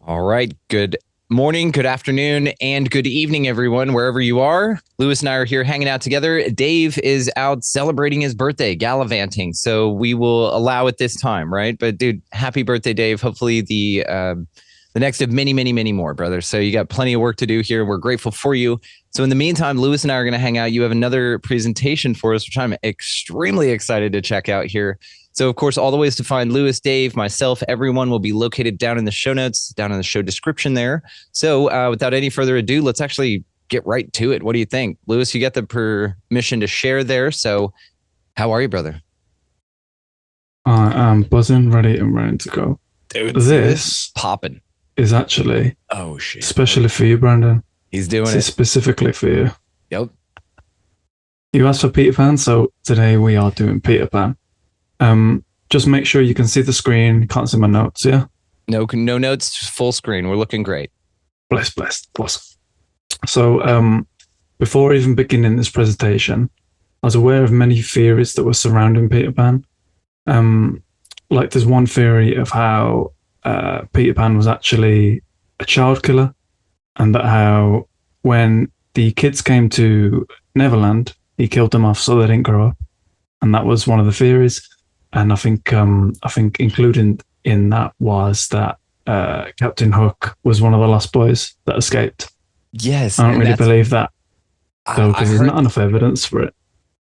All right. Good morning, good afternoon, and good evening, everyone, wherever you are. Lewis and I are here hanging out together. Dave is out celebrating his birthday, gallivanting. So we will allow it this time, right? But dude, happy birthday, Dave. Hopefully the next of many, many, many more, brother. So you got plenty of work to do here. We're grateful for you. So in the meantime, Lewis and I are going to hang out. You have another presentation for us, which I'm extremely excited to check out here. So, of course, all the ways to find Lewis, Dave, myself, everyone will be located down in the show notes, down in the show description there. So, without any further ado, let's actually get right to it. What do you think? Lewis, you got the permission to share there. So, how are you, brother? I am buzzing, ready and ready to go. Dude, this popping is actually shit, especially for you, Brandon. He's doing this is specifically for you. Yep. You asked for Peter Pan, so today we are doing Peter Pan. Just make sure you can see the screen. You can't see my notes, yeah? No notes, just full screen. We're looking great. Bless. Awesome. So, before even beginning this presentation, I was aware of many theories that were surrounding Peter Pan. Like there's one theory of how Peter Pan was actually a child killer, and that how when the kids came to Neverland, he killed them off so they didn't grow up, and that was one of the theories. And I think included in that was that Captain Hook was one of the lost boys that escaped. Yes, I don't really believe that though, because there's not enough evidence for it.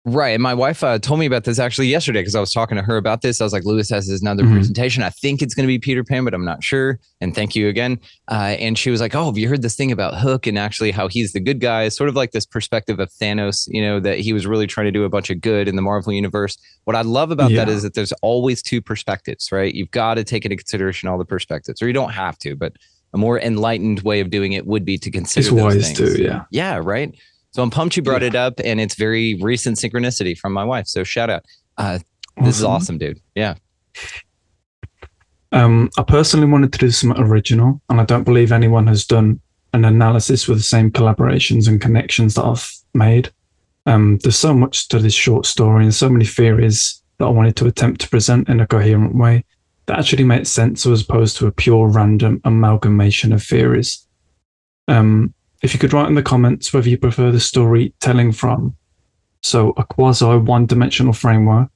Right. And my wife told me about this actually yesterday because I was talking to her about this. I was like, Lewis has another presentation. I think it's going to be Peter Pan, but I'm not sure. And thank you again. And she was like, oh, have you heard this thing about Hook and actually how he's the good guy? Sort of like this perspective of Thanos, that he was really trying to do a bunch of good in the Marvel universe. What I love about that is that there's always two perspectives, right? You've got to take into consideration all the perspectives, or you don't have to, but a more enlightened way of doing it would be to consider it's those wise things. Too, yeah. Yeah, right. So I'm pumped you brought it up, and it's very recent synchronicity from my wife. So shout out. This is awesome, dude. Yeah. I personally wanted to do something original, and I don't believe anyone has done an analysis with the same collaborations and connections that I've made. There's so much to this short story and so many theories that I wanted to attempt to present in a coherent way that actually makes sense as opposed to a pure random amalgamation of theories. If you could write in the comments whether you prefer the storytelling from a quasi one-dimensional framework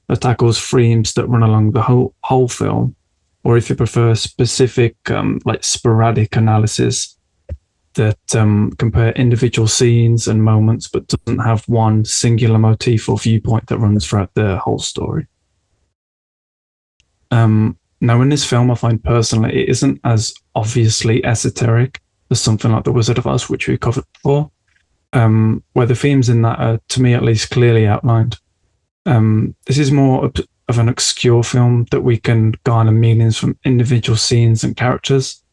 that tackles themes that run along the whole film, or if you prefer specific like sporadic analysis that compare individual scenes and moments but doesn't have one singular motif or viewpoint that runs throughout the whole story. Now in this film, I find personally it isn't as obviously esoteric as something like The Wizard of Oz, which we covered before, where the themes in that are, to me at least, clearly outlined. This is more of an obscure film that we can garner meanings from individual scenes and characters,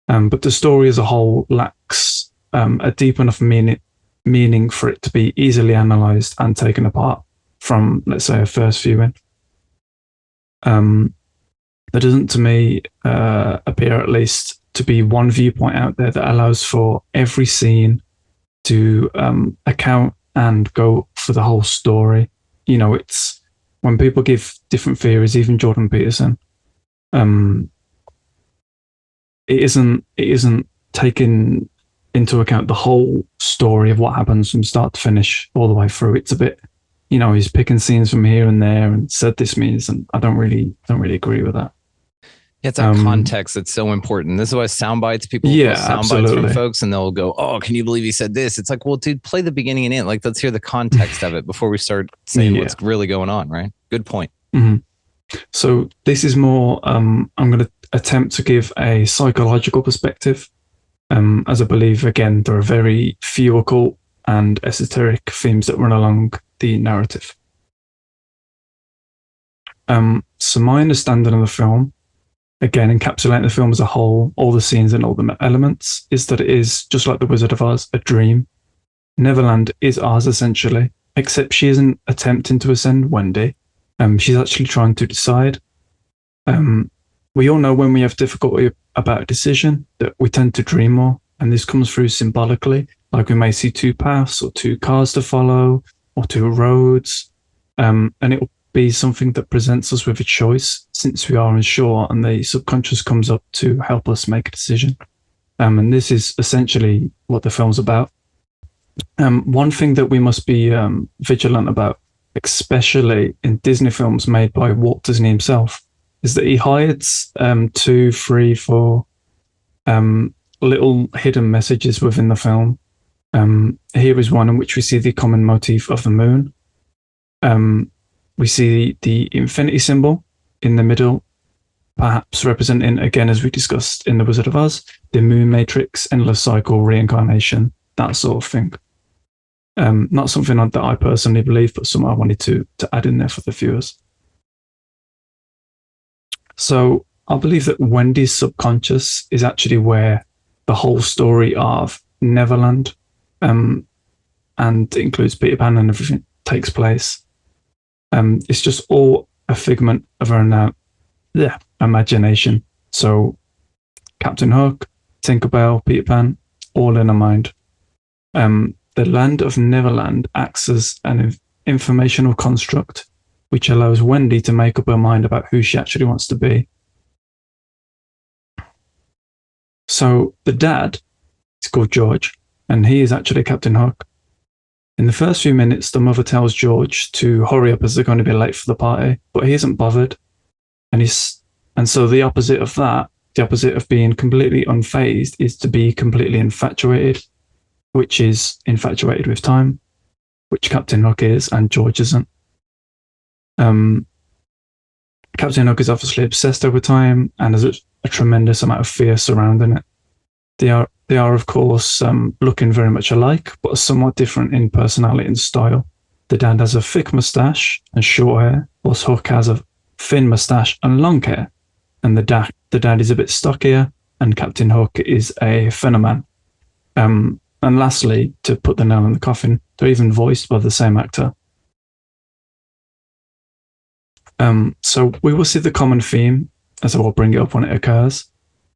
but the story as a whole lacks a deep enough meaning for it to be easily analysed and taken apart from, let's say, a first viewing. There doesn't, to me, appear at least to be one viewpoint out there that allows for every scene to account and go for the whole story. It's when people give different theories, even Jordan Peterson, it isn't taking into account the whole story of what happens from start to finish all the way through. It's a bit, he's picking scenes from here and there and said this means, and I don't really agree with that. It's that context that's so important. This is why sound bites, people sound bites from folks and they'll go, oh, can you believe he said this? It's like, well, dude, play the beginning and end. Like, let's hear the context of it before we start saying what's really going on, right? Good point. So this is more, I'm going to attempt to give a psychological perspective, as I believe, again, there are very few occult and esoteric themes that run along the narrative. So my understanding of the film, again, encapsulating the film as a whole, all the scenes and all the elements, is that it is, just like The Wizard of Oz, a dream. Neverland is Oz, essentially, except she isn't attempting to ascend Wendy. She's actually trying to decide. We all know when we have difficulty about a decision that we tend to dream more, and this comes through symbolically, like we may see two paths or two cars to follow or two roads, and be something that presents us with a choice, since we are unsure, and the subconscious comes up to help us make a decision. And this is essentially what the film's about. One thing that we must be vigilant about, especially in Disney films made by Walt Disney himself, is that he hides 2, 3, 4 little hidden messages within the film. Here is one in which we see the common motif of the moon. We see the infinity symbol in the middle, perhaps representing, again, as we discussed in The Wizard of Oz, the moon matrix, endless cycle, reincarnation, that sort of thing. Not something that I personally believe, but something I wanted to add in there for the viewers. So I believe that Wendy's subconscious is actually where the whole story of Neverland, and it includes Peter Pan and everything, takes place. It's just all a figment of her imagination. So Captain Hook, Tinkerbell, Peter Pan, all in her mind. The land of Neverland acts as an informational construct which allows Wendy to make up her mind about who she actually wants to be. So the dad is called George, and he is actually Captain Hook. In the first few minutes, the mother tells George to hurry up as they're going to be late for the party, but he isn't bothered. And so the opposite of that, the opposite of being completely unfazed, is to be completely infatuated, which is infatuated with time, which Captain Hook is, and George isn't. Captain Hook is obviously obsessed over time and has a tremendous amount of fear surrounding it. They are of course, looking very much alike, but somewhat different in personality and style. The dad has a thick moustache and short hair, whilst Hook has a thin moustache and long hair. And the dad is a bit stockier, and Captain Hook is a thinner man. And lastly, to put the nail in the coffin, they're even voiced by the same actor. So we will see the common theme, as I will bring it up when it occurs,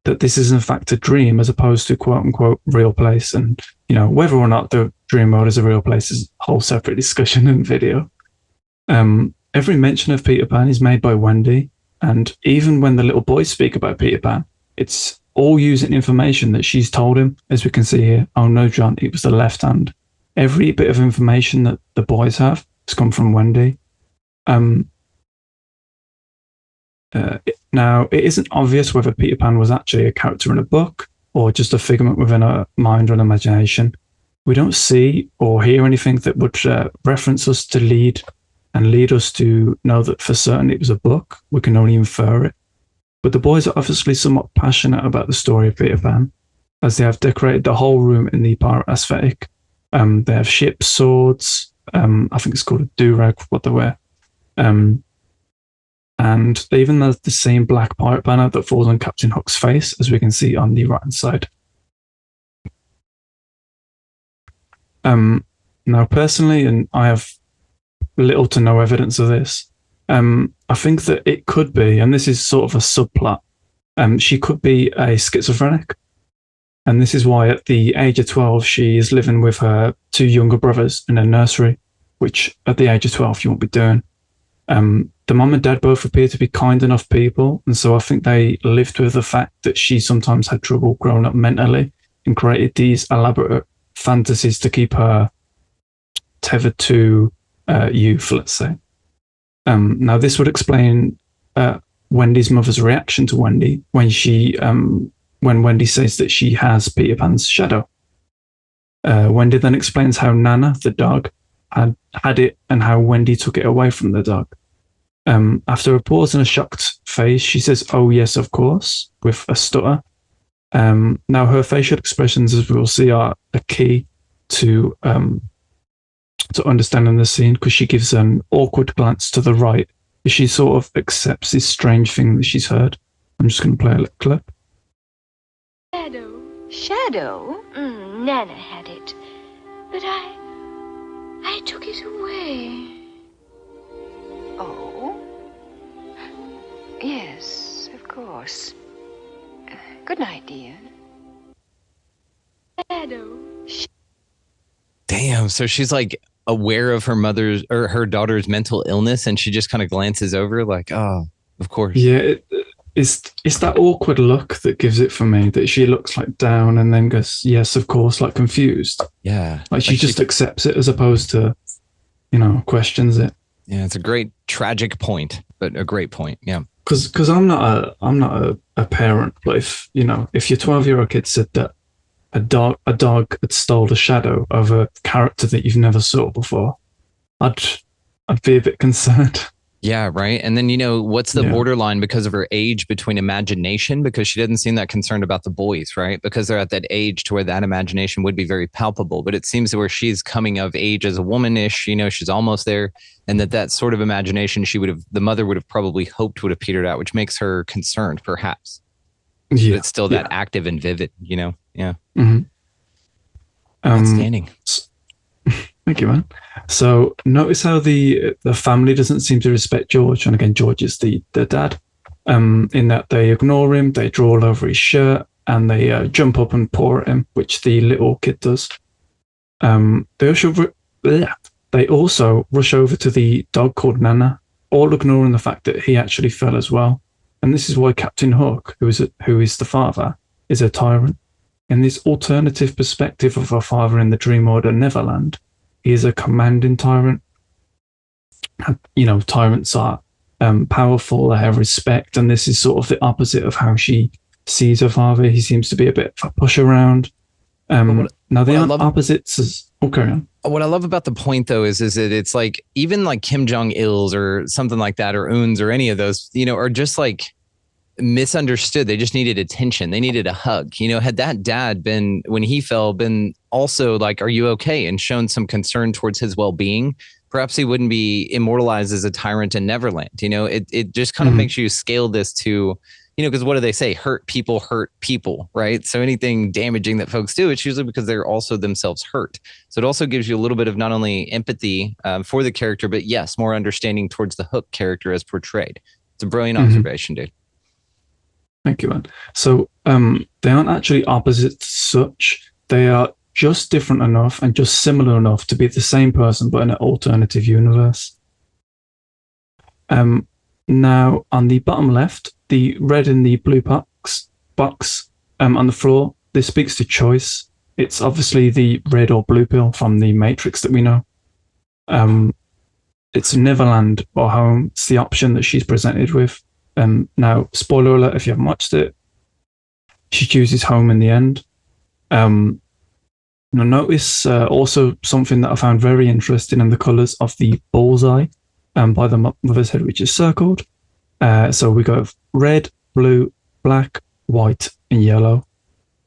that this is in fact a dream as opposed to quote unquote real place. And, whether or not the dream world is a real place is a whole separate discussion and video. Every mention of Peter Pan is made by Wendy. And even when the little boys speak about Peter Pan, it's all using information that she's told him, as we can see here. Oh no, John, it was the left hand. Every bit of information that the boys have has come from Wendy. Now, it isn't obvious whether Peter Pan was actually a character in a book or just a figment within a mind or an imagination. We don't see or hear anything that would reference us to lead us to know that for certain it was a book. We can only infer it. But the boys are obviously somewhat passionate about the story of Peter Pan, as they have decorated the whole room in the pirate aesthetic. They have ships, swords, I think it's called a do-rag, what they wear. And they even have the same black pirate banner that falls on Captain Hook's face, as we can see on the right-hand side. Now, personally, and I have little to no evidence of this, I think that it could be, and this is sort of a subplot, she could be a schizophrenic. And this is why at the age of 12, she is living with her 2 younger brothers in a nursery, which at the age of 12, you won't be doing. The mom and dad both appear to be kind enough people, and so I think they lived with the fact that she sometimes had trouble growing up mentally and created these elaborate fantasies to keep her tethered to youth, let's say. Now, this would explain Wendy's mother's reaction to Wendy when Wendy says that she has Peter Pan's shadow. Wendy then explains how Nana, the dog, had it and how Wendy took it away from the dog. After a pause and a shocked face, she says, "Oh yes, of course," with a stutter. Now, her facial expressions, as we will see, are a key to understanding the scene, because she gives an awkward glance to the right as she sort of accepts this strange thing that she's heard. I'm just going to play a little clip. Shadow. Shadow? Nana had it. But I took it away. Oh? Yes, of course. Good night, dear. Shadow. Damn. So she's like aware of her mother's or her daughter's mental illness, and she just kind of glances over, like, "Oh, of course." Yeah, it's that awkward look that gives it for me. That she looks like down and then goes, "Yes, of course," like confused. Yeah, Like she just accepts it as opposed to, questions it. Yeah, it's a great tragic point, but a great point. Yeah. Because I'm not a parent, but if your 12-year-old kid said that a dog had stole the shadow of a character that you've never saw before, I'd I'd be a bit concerned. Yeah, right. And then, what's the Yeah. borderline because of her age between imagination? Because she doesn't seem that concerned about the boys, right? Because they're at that age to where that imagination would be very palpable. But it seems where she's coming of age as a womanish, she's almost there. And that sort of imagination the mother would have probably hoped would have petered out, which makes her concerned, perhaps. Yeah, but it's still that active and vivid, Yeah. Mm-hmm. Outstanding. Thank you, man. So notice how the family doesn't seem to respect George, and again, George is the dad. In that they ignore him, they draw all over his shirt, and they jump up and paw at him, which the little kid does. They also rush over to the dog called Nana, all ignoring the fact that he actually fell as well. And this is why Captain Hook, who is the father, is a tyrant. In this alternative perspective of a father in the Dream Order Neverland, he is a commanding tyrant. Tyrants are powerful, they have respect, and this is sort of the opposite of how she sees her father. He seems to be a bit of a push around. Now they aren't opposites as... Oh, carry on. What I love about the point, though, is that it's like even like Kim Jong-il's or something like that, or Un's or any of those, are just like misunderstood. They just needed attention. They needed a hug. Had that dad been, when he fell, been also like, "Are you okay?" and shown some concern towards his well-being, perhaps he wouldn't be immortalized as a tyrant in Neverland. It just kind of makes you scale this to, because what do they say? Hurt people, right? So anything damaging that folks do, it's usually because they're also themselves hurt. So it also gives you a little bit of not only empathy for the character, but yes, more understanding towards the Hook character as portrayed. It's a brilliant observation, dude. Thank you, man. So they aren't actually opposites such. They are just different enough and just similar enough to be the same person, but in an alternative universe. Now, on the bottom left, the red in the blue box on the floor, this speaks to choice. It's obviously the red or blue pill from the Matrix that we know. It's Neverland or home. It's the option that she's presented with. Now, spoiler alert if you haven't watched it, she chooses home in the end. Now notice also something that I found very interesting in the colours of the bullseye by the mother's head, which is circled. So we go red, blue, black, white, and yellow.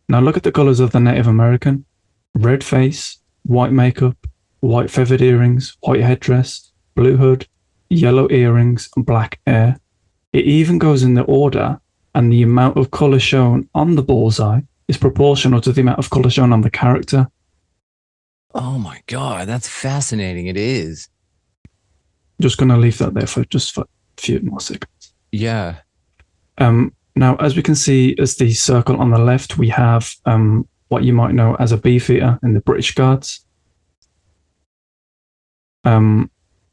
Now look at the colours of the Native American. Red face, white makeup, white feathered earrings, white headdress, blue hood, yellow earrings, and black hair. It even goes in the order, and the amount of colour shown on the bullseye is proportional to the amount of colour shown on the character. Oh my God, that's fascinating. It is. Just going to leave that there for a few more seconds. Yeah. Now, as we can see, as the circle on the left, we have what you might know as a beefeater in the British Guards. There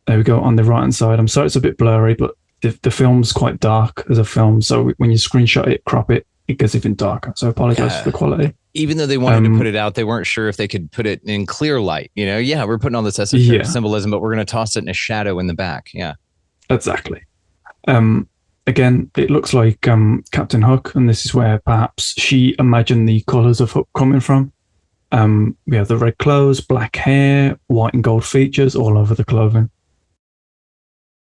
we go on the right-hand side. I'm sorry it's a bit blurry, but the film's quite dark as a film, so when you screenshot it, crop it, it gets even darker. So I apologize for the quality. Even though they wanted to put it out, they weren't sure if they could put it in clear light. We're putting all this esoteric symbolism, but we're going to toss it in a shadow in the back. Yeah, exactly. Again, it looks like Captain Hook, and this is where perhaps she imagined the colours of Hook coming from. We have the red clothes, black hair, white and gold features all over the clothing.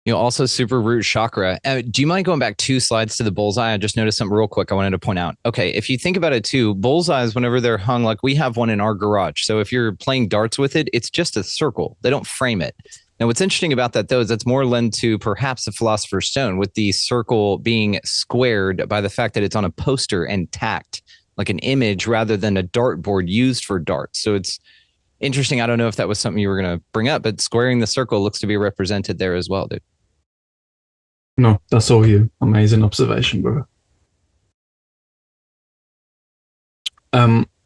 Also super root chakra. Do you mind going back 2 slides to the bullseye? I just noticed something real quick I wanted to point out. Okay, if you think about it too, bullseyes, whenever they're hung, like we have one in our garage. So if you're playing darts with it, it's just a circle. They don't frame it. Now, what's interesting about that, though, is that's more lent to perhaps a philosopher's stone, with the circle being squared by the fact that it's on a poster and tacked like an image rather than a dartboard used for darts. So it's interesting. I don't know if that was something you were going to bring up, but squaring the circle looks to be represented there as well, dude. No, that's all you. Amazing observation, brother.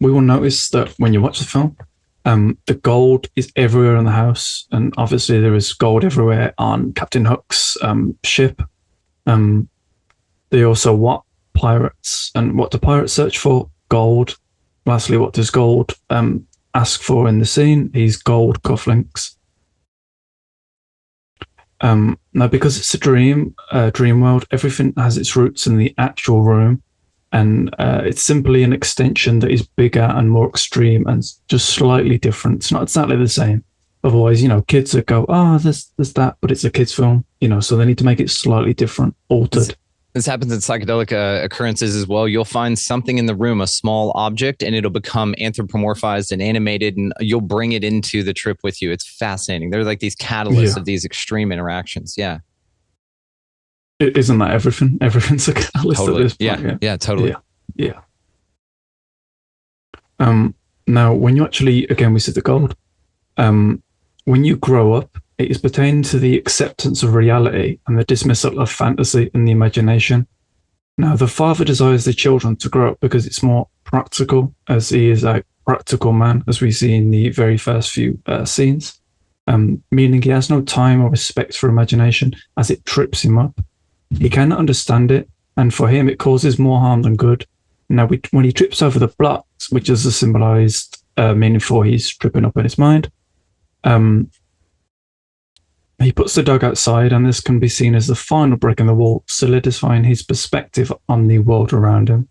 We will notice that when you watch the film, The gold is everywhere in the house, and obviously there is gold everywhere on Captain Hook's ship. They also what pirates and what do pirates search for? Gold. Lastly, what does gold ask for in the scene? He's gold cufflinks. Now, because it's a dream world, everything has its roots in the actual room, and it's simply an extension that is bigger and more extreme and just slightly different. It's not exactly the same. Otherwise, kids would go, "Oh, there's that," but it's a kids' film, so they need to make it slightly different, altered. This happens in psychedelic occurrences as well. You'll find something in the room, a small object, and it'll become anthropomorphized and animated, and you'll bring it into the trip with you. It's fascinating. They're like these catalysts of these extreme interactions. Yeah. Isn't that everything? Everything's a catalyst totally. at this point. Yeah, totally. Yeah. Now, when you actually, again, we said the gold. When you grow up, it is pertaining to the acceptance of reality and the dismissal of fantasy and the imagination. Now, the father desires the children to grow up because it's more practical, as he is a practical man, as we see in the very first few scenes, meaning he has no time or respect for imagination as it trips him up. He cannot understand it, and for him, it causes more harm than good. Now, when he trips over the blocks, which is a symbolized meaning for he's tripping up in his mind, he puts the dog outside, and this can be seen as the final brick in the wall, solidifying his perspective on the world around him.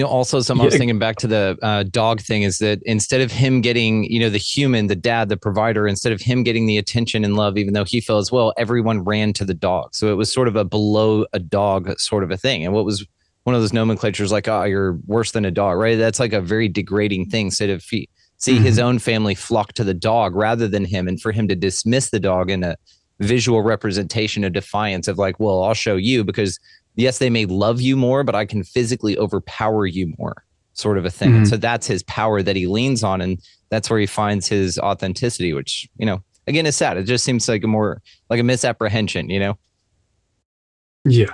Also something I was thinking back to the dog thing is that instead of him getting, the human, the dad, the provider, instead of him getting the attention and love, even though he felt as well, everyone ran to the dog. So it was sort of a below a dog sort of a thing. And what was one of those nomenclatures like, "Oh, you're worse than a dog," right? That's like a very degrading thing. Instead of see his own family flock to the dog rather than him, and for him to dismiss the dog in a visual representation of defiance of like, "Well, I'll show you," because yes, they may love you more, but I can physically overpower you more, sort of a thing. And so that's his power that he leans on, and that's where he finds his authenticity, which, again, is sad. It just seems like a misapprehension, Yeah.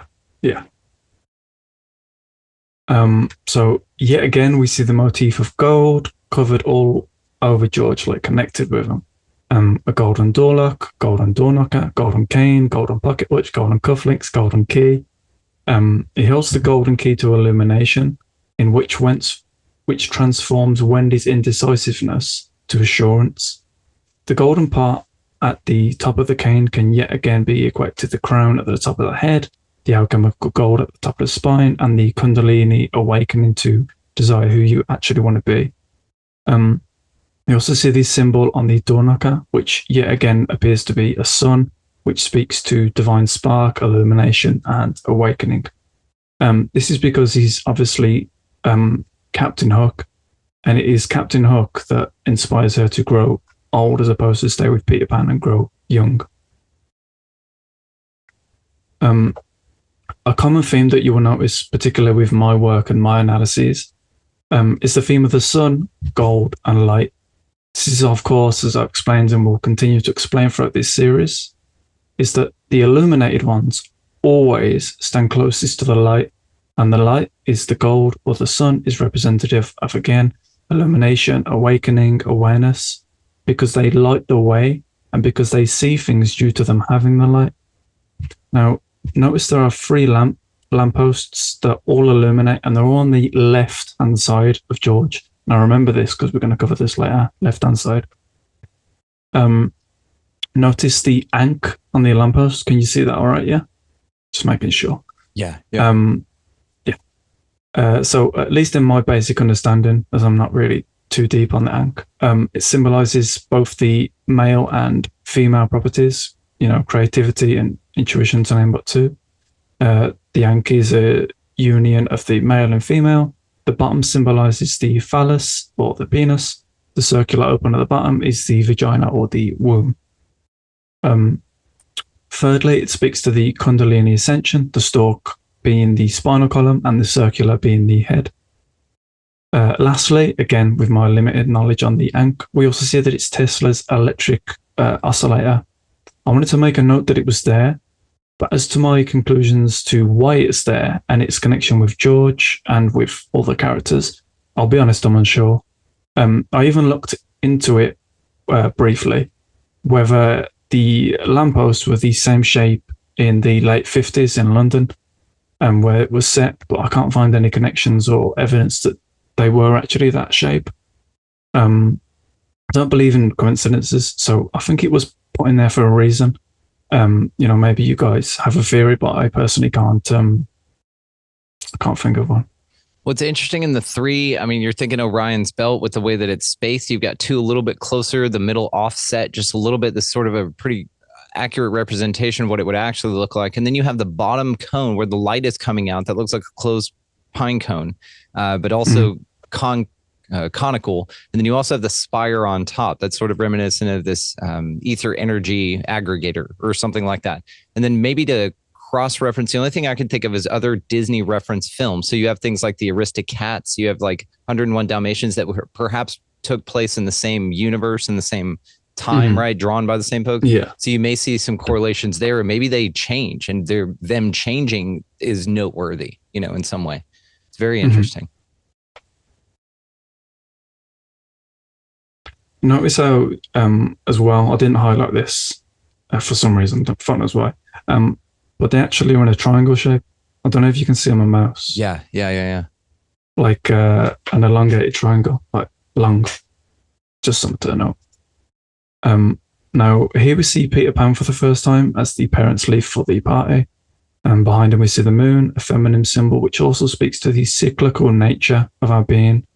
So yet again, we see the motif of gold covered all over George, like connected with him. A golden door lock, golden door knocker, golden cane, golden pocket watch, golden cufflinks, golden key. He holds the golden key to illumination, in which transforms Wendy's indecisiveness to assurance. The golden part at the top of the cane can yet again be equated to the crown at the top of the head, the alchemical gold at the top of the spine, and the kundalini awakening to desire who you actually want to be. You also see the symbol on the door knocker, which yet again appears to be a sun, which speaks to divine spark, illumination, and awakening. This is because he's obviously Captain Hook, and it is Captain Hook that inspires her to grow old as opposed to stay with Peter Pan and grow young. A common theme that you will notice, particularly with my work and my analyses, is the theme of the sun, gold, and light. This is, of course, as I explained and will continue to explain throughout this series, is that the illuminated ones always stand closest to the light, and the light is the gold, or the sun is representative of, again, illumination, awakening, awareness, because they light the way and because they see things due to them having the light. Now, notice there are 3 lampposts that all illuminate, and they're all on the left-hand side of George. Now, remember this because we're going to cover this later, left-hand side. Notice the ankh on the lamppost. Can you see that all right? Yeah? Just making sure. Yeah. So at least in my basic understanding, as I'm not really too deep on the ankh, it symbolizes both the male and female properties, creativity and intuition, to name but 2. The ankh is a union of the male and female. The bottom symbolizes the phallus or the penis. The circular open at the bottom is the vagina or the womb. Thirdly, it speaks to the kundalini ascension, the stalk being the spinal column and the circular being the head. Lastly, again, with my limited knowledge on the ankh, we also see that it's Tesla's electric oscillator. I wanted to make a note that it was there, but as to my conclusions to why it's there and its connection with George and with all the characters, I'll be honest, I'm unsure. I even looked into it briefly, whether the lampposts were the same shape in the late 50s in London and where it was set, but I can't find any connections or evidence that they were actually that shape. I don't believe in coincidences, so I think it was put in there for a reason. Maybe you guys have a theory, but I personally can't think of one. What's interesting in the 3, I mean, you're thinking Orion's belt with the way that it's spaced. You've got 2 a little bit closer, the middle offset just a little bit. This sort of a pretty accurate representation of what it would actually look like. And then you have the bottom cone where the light is coming out that looks like a closed pine cone, but also conical. And then you also have the spire on top that's sort of reminiscent of this ether energy aggregator or something like that. And then maybe to cross-reference, the only thing I can think of is other Disney reference films. So you have things like the Aristocats, you have like 101 Dalmatians that perhaps took place in the same universe in the same time, right? Drawn by the same folks. Yeah. So you may see some correlations there, or maybe they change, and them changing is noteworthy, in some way. It's very interesting. Notice how, as well, I didn't highlight this for some reason, fun as well. But they actually are in a triangle shape. I don't know if you can see on my mouse. Yeah. Like an elongated triangle, like long. Just something to note. Now, here we see Peter Pan for the first time as the parents leave for the party. And behind him we see the moon, a feminine symbol, which also speaks to the cyclical nature of our being.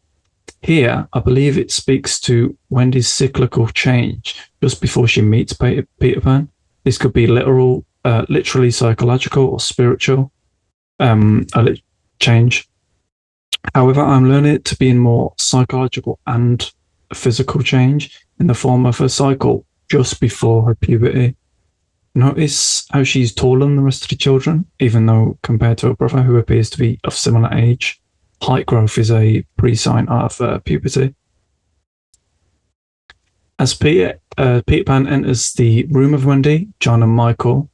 Here, I believe it speaks to Wendy's cyclical change just before she meets Peter Pan. This could be literally psychological or spiritual change. However, I'm learning it to be in more psychological and physical change in the form of a cycle just before her puberty. Notice how she's taller than the rest of the children, even though compared to her brother, who appears to be of similar age, height growth is a pre-sign of puberty. As Peter Pan enters the room of Wendy, John, and Michael,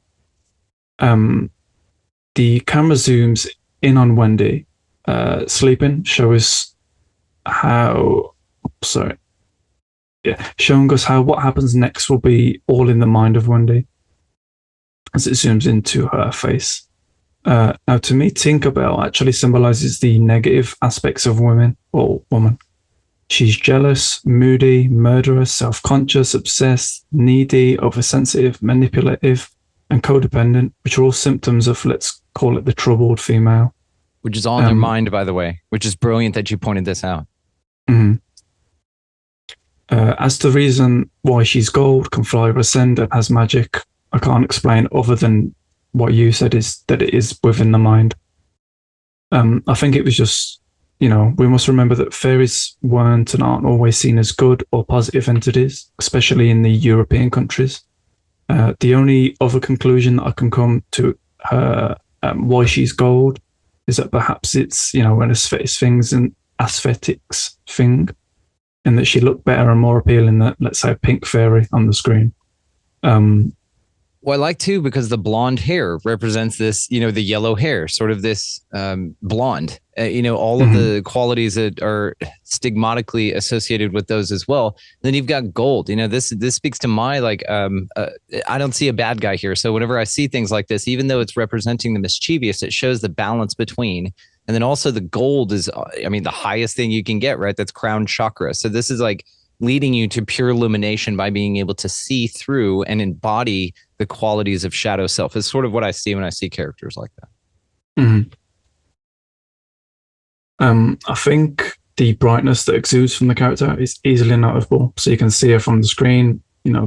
the camera zooms in on Wendy sleeping, showing us how what happens next will be all in the mind of Wendy as it zooms into her face. Now, to me, Tinkerbell actually symbolizes the negative aspects of woman. She's jealous, moody, murderous, self-conscious, obsessed, needy, oversensitive, manipulative, and codependent, which are all symptoms of, let's call it, the troubled female. Which is all in their mind, by the way, which is brilliant that you pointed this out. As to the reason why she's gold, can fly, ascend, and has magic, I can't explain other than what you said, is that it is within the mind. I think it was just, we must remember that fairies weren't and aren't always seen as good or positive entities, especially in the European countries. The only other conclusion that I can come to her why she's gold is that perhaps it's, an aesthetics thing, and that she looked better and more appealing than, let's say, a pink fairy on the screen. Well, I like too, because the blonde hair represents this, the yellow hair, sort of this blonde, all of the qualities that are stigmatically associated with those as well. And then you've got gold. This speaks to my, I don't see a bad guy here. So whenever I see things like this, even though it's representing the mischievous, it shows the balance between. And then also the gold is, the highest thing you can get, right? That's crown chakra. So this is like leading you to pure illumination by being able to see through and embody the qualities of shadow self. Is sort of what I see when I see characters like that. I think the brightness that exudes from the character is easily noticeable. So you can see her from the screen,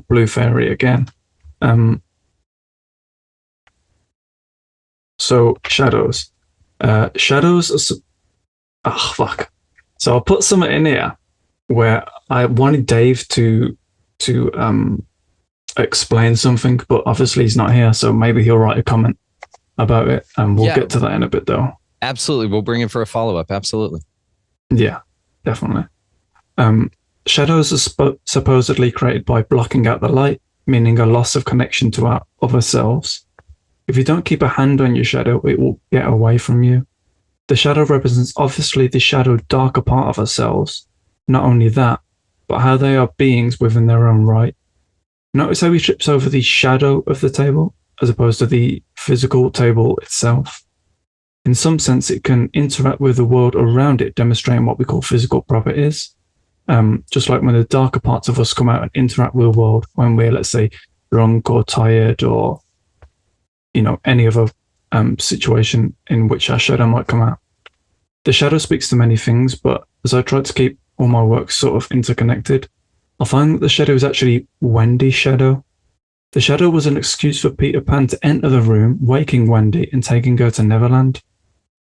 blue fairy again. So shadows. Shadows are... fuck. So I'll put something in here where I wanted Dave to explain something, but obviously he's not here, so maybe he'll write a comment about it, and we'll get to that in a bit, though. Absolutely, we'll bring it for a follow-up. Absolutely. Yeah, definitely. Shadows are supposedly created by blocking out the light, meaning a loss of connection to our other selves. If you don't keep a hand on your shadow, it will get away from you. The shadow represents obviously the shadowed darker part of ourselves. Not only that, but how they are beings within their own right. Notice how he trips over the shadow of the table as opposed to the physical table itself. In some sense, it can interact with the world around it, demonstrating what we call physical properties. Just like when the darker parts of us come out and interact with the world when we're, let's say, drunk or tired or, any other situation in which our shadow might come out. The shadow speaks to many things, but as I try to keep all my works sort of interconnected, I find that the shadow is actually Wendy's shadow. The shadow was an excuse for Peter Pan to enter the room, waking Wendy and taking her to Neverland.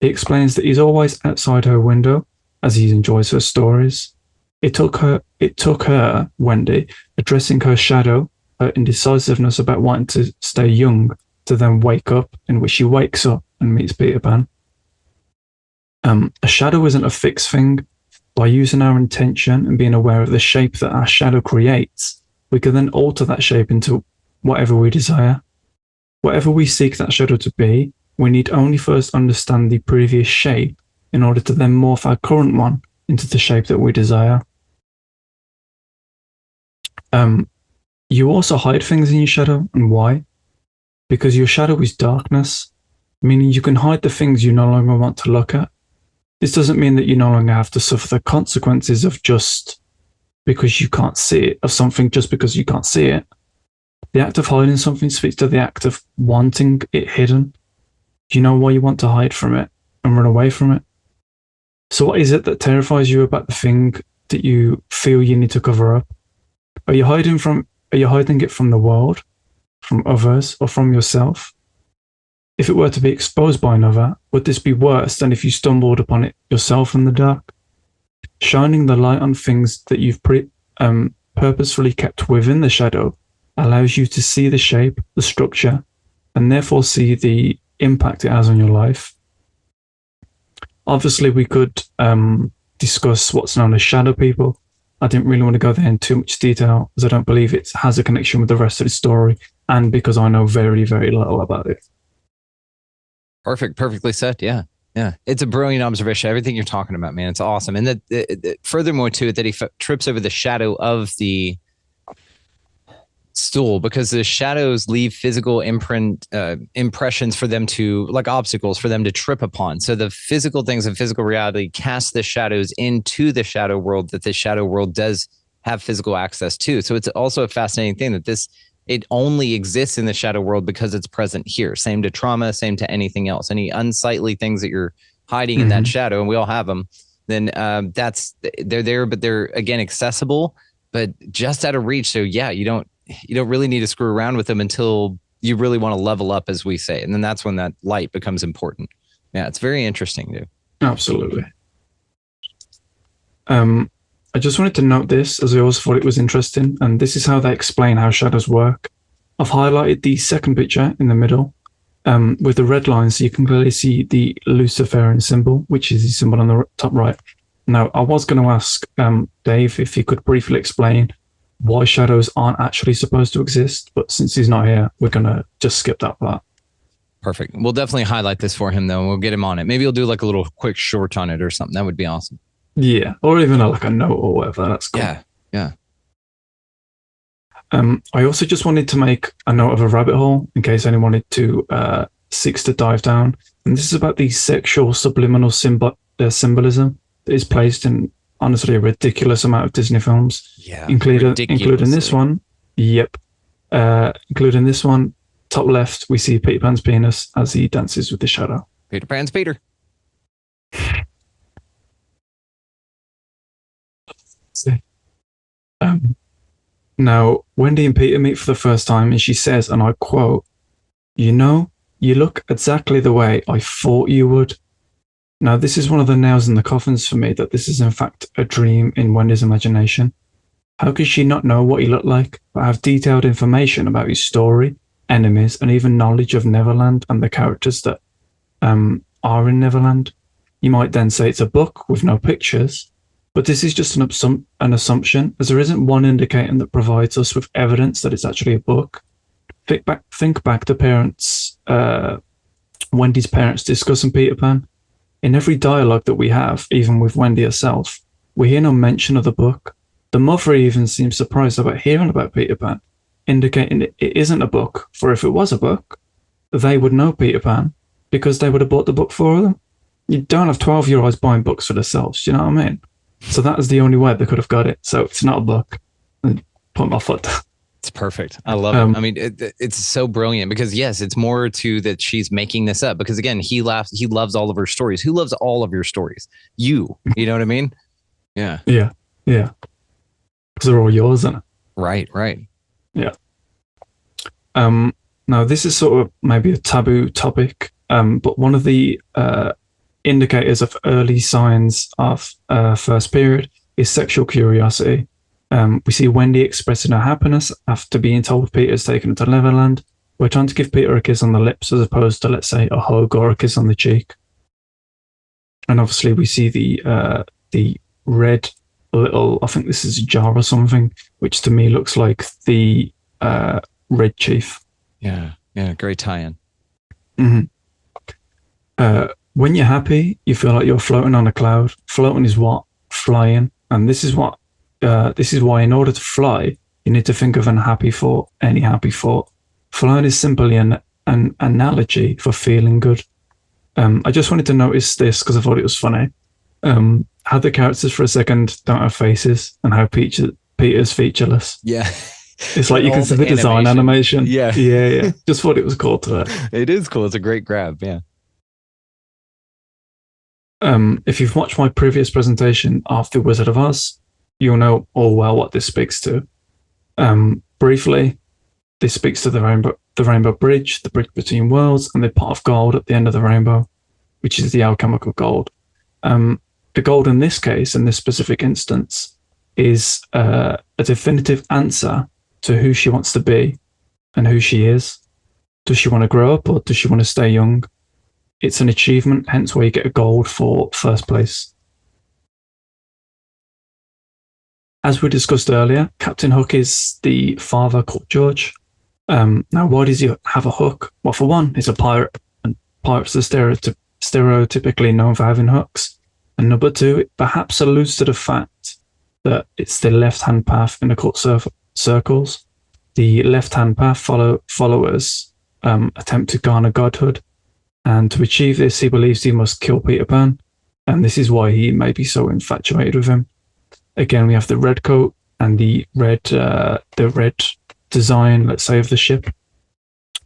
He explains that he's always outside her window as he enjoys her stories. It took her, Wendy, addressing her shadow, her indecisiveness about wanting to stay young, to then wake up, in which she wakes up and meets Peter Pan. A shadow isn't a fixed thing. By using our intention and being aware of the shape that our shadow creates, we can then alter that shape into whatever we desire. Whatever we seek that shadow to be, we need only first understand the previous shape in order to then morph our current one into the shape that we desire. You also hide things in your shadow, and why? Because your shadow is darkness, meaning you can hide the things you no longer want to look at. This doesn't mean that you no longer have to suffer the consequences of just because you can't see it, of something just because you can't see it. The act of hiding something speaks to the act of wanting it hidden. You know why you want to hide from it and run away from it. So what is it that terrifies you about the thing that you feel you need to cover up? Are you hiding it from the world, from others, or from yourself? If it were to be exposed by another, would this be worse than if you stumbled upon it yourself in the dark? Shining the light on things that you've purposefully kept within the shadow allows you to see the shape, the structure, and therefore see the impact it has on your life. Obviously, we could discuss what's known as shadow people. I didn't really want to go there in too much detail, as I don't believe it has a connection with the rest of the story, and because I know very, very little about it. Perfectly said. Yeah. It's a brilliant observation. Everything you're talking about, man, it's awesome. And that furthermore to it, that he trips over the shadow of the stool, because the shadows leave physical impressions for them to, like obstacles for them to trip upon. So the physical things of physical reality cast the shadows into the shadow world that the shadow world does have physical access to. So it's also a fascinating thing that it only exists in the shadow world because it's present here. Same to trauma, same to anything else. Any unsightly things that you're hiding in that shadow, and we all have them, then they're there, but they're again accessible, but just out of reach. So yeah, you don't really need to screw around with them until you really want to level up, as we say. And then that's when that light becomes important. Yeah, it's very interesting, dude. Absolutely. I just wanted to note this, as I always thought it was interesting, and this is how they explain how shadows work. I've highlighted the second picture in the middle with the red line, so you can clearly see the Luciferian symbol, which is the symbol on the top right. Now, I was going to ask Dave if he could briefly explain why shadows aren't actually supposed to exist, but since he's not here, we're going to just skip that part. Perfect. We'll definitely highlight this for him, though, and we'll get him on it. Maybe he'll do like a little quick short on it or something. That would be awesome. Yeah, or even like a note or whatever. That's cool. Yeah. I also just wanted to make a note of a rabbit hole in case anyone wanted to seeks to dive down. And this is about the sexual subliminal symbolism that is placed in honestly a ridiculous amount of Disney films. Yeah, including this one. Yep. Including this one. Top left, we see Peter Pan's penis as he dances with the shadow. Peter Pan's Peter. Now, Wendy and Peter meet for the first time, and she says, and I quote, "You know, you look exactly the way I thought you would." Now, this is one of the nails in the coffins for me, that this is in fact a dream in Wendy's imagination. How could she not know what he looked like, but have detailed information about his story, enemies, and even knowledge of Neverland and the characters that are in Neverland? You might then say it's a book with no pictures, but this is just an assumption, as there isn't one indicator that provides us with evidence that it's actually a book. Think back to Wendy's parents discussing Peter Pan. In every dialogue that we have, even with Wendy herself, we hear no mention of the book. The mother even seems surprised about hearing about Peter Pan, indicating it isn't a book, for if it was a book, they would know Peter Pan because they would have bought the book for them. You don't have 12-year-olds buying books for themselves, do you know what I mean? So that is the only way they could have got it. So it's not a book. Put my foot down. It's perfect. I love it. I mean, it's so brilliant because yes, it's more to that she's making this up because again, he loves all of her stories. Who loves all of your stories? You know what I mean? Yeah. Yeah. Yeah. Because they're all yours, isn't it? Right. Yeah. Now this is sort of maybe a taboo topic, but one of the indicators of early signs of first period is sexual curiosity. We see Wendy expressing her happiness after being told Peter's taken her to Neverland. We're trying to give Peter a kiss on the lips as opposed to, let's say, a hug or a kiss on the cheek. And obviously we see the red little, I think this is a jar or something, which to me looks like the Red Chief. Yeah, great tie-in. Mm-hmm. When you're happy, you feel like you're floating on a cloud. Floating is what? Flying. And this is why in order to fly, you need to think of any happy thought. Flying is simply an analogy for feeling good. I just wanted to notice this because I thought it was funny. How the characters for a second don't have faces and how Peter's featureless. Yeah. It's like you can see the design animation. Yeah. Just thought it was cool to that. It is cool. It's a great grab. Yeah. If you've watched my previous presentation of The Wizard of Oz, you'll know all well what this speaks to. Briefly, this speaks to the rainbow bridge, the bridge between worlds, and the pot of gold at the end of the rainbow, which is the alchemical gold. The gold in this case, in this specific instance, is a definitive answer to who she wants to be and who she is. Does she want to grow up or does she want to stay young? It's an achievement, hence why you get a gold for first place. As we discussed earlier, Captain Hook is the father called George. Now, why does he have a hook? Well, for one, he's a pirate, and pirates are stereotypically known for having hooks. And number two, it perhaps alludes to the fact that it's the left-hand path in occult circles. The left-hand path followers attempt to garner godhood, and to achieve this, he believes he must kill Peter Pan, and this is why he may be so infatuated with him. Again, we have the red coat and the red design, let's say, of the ship,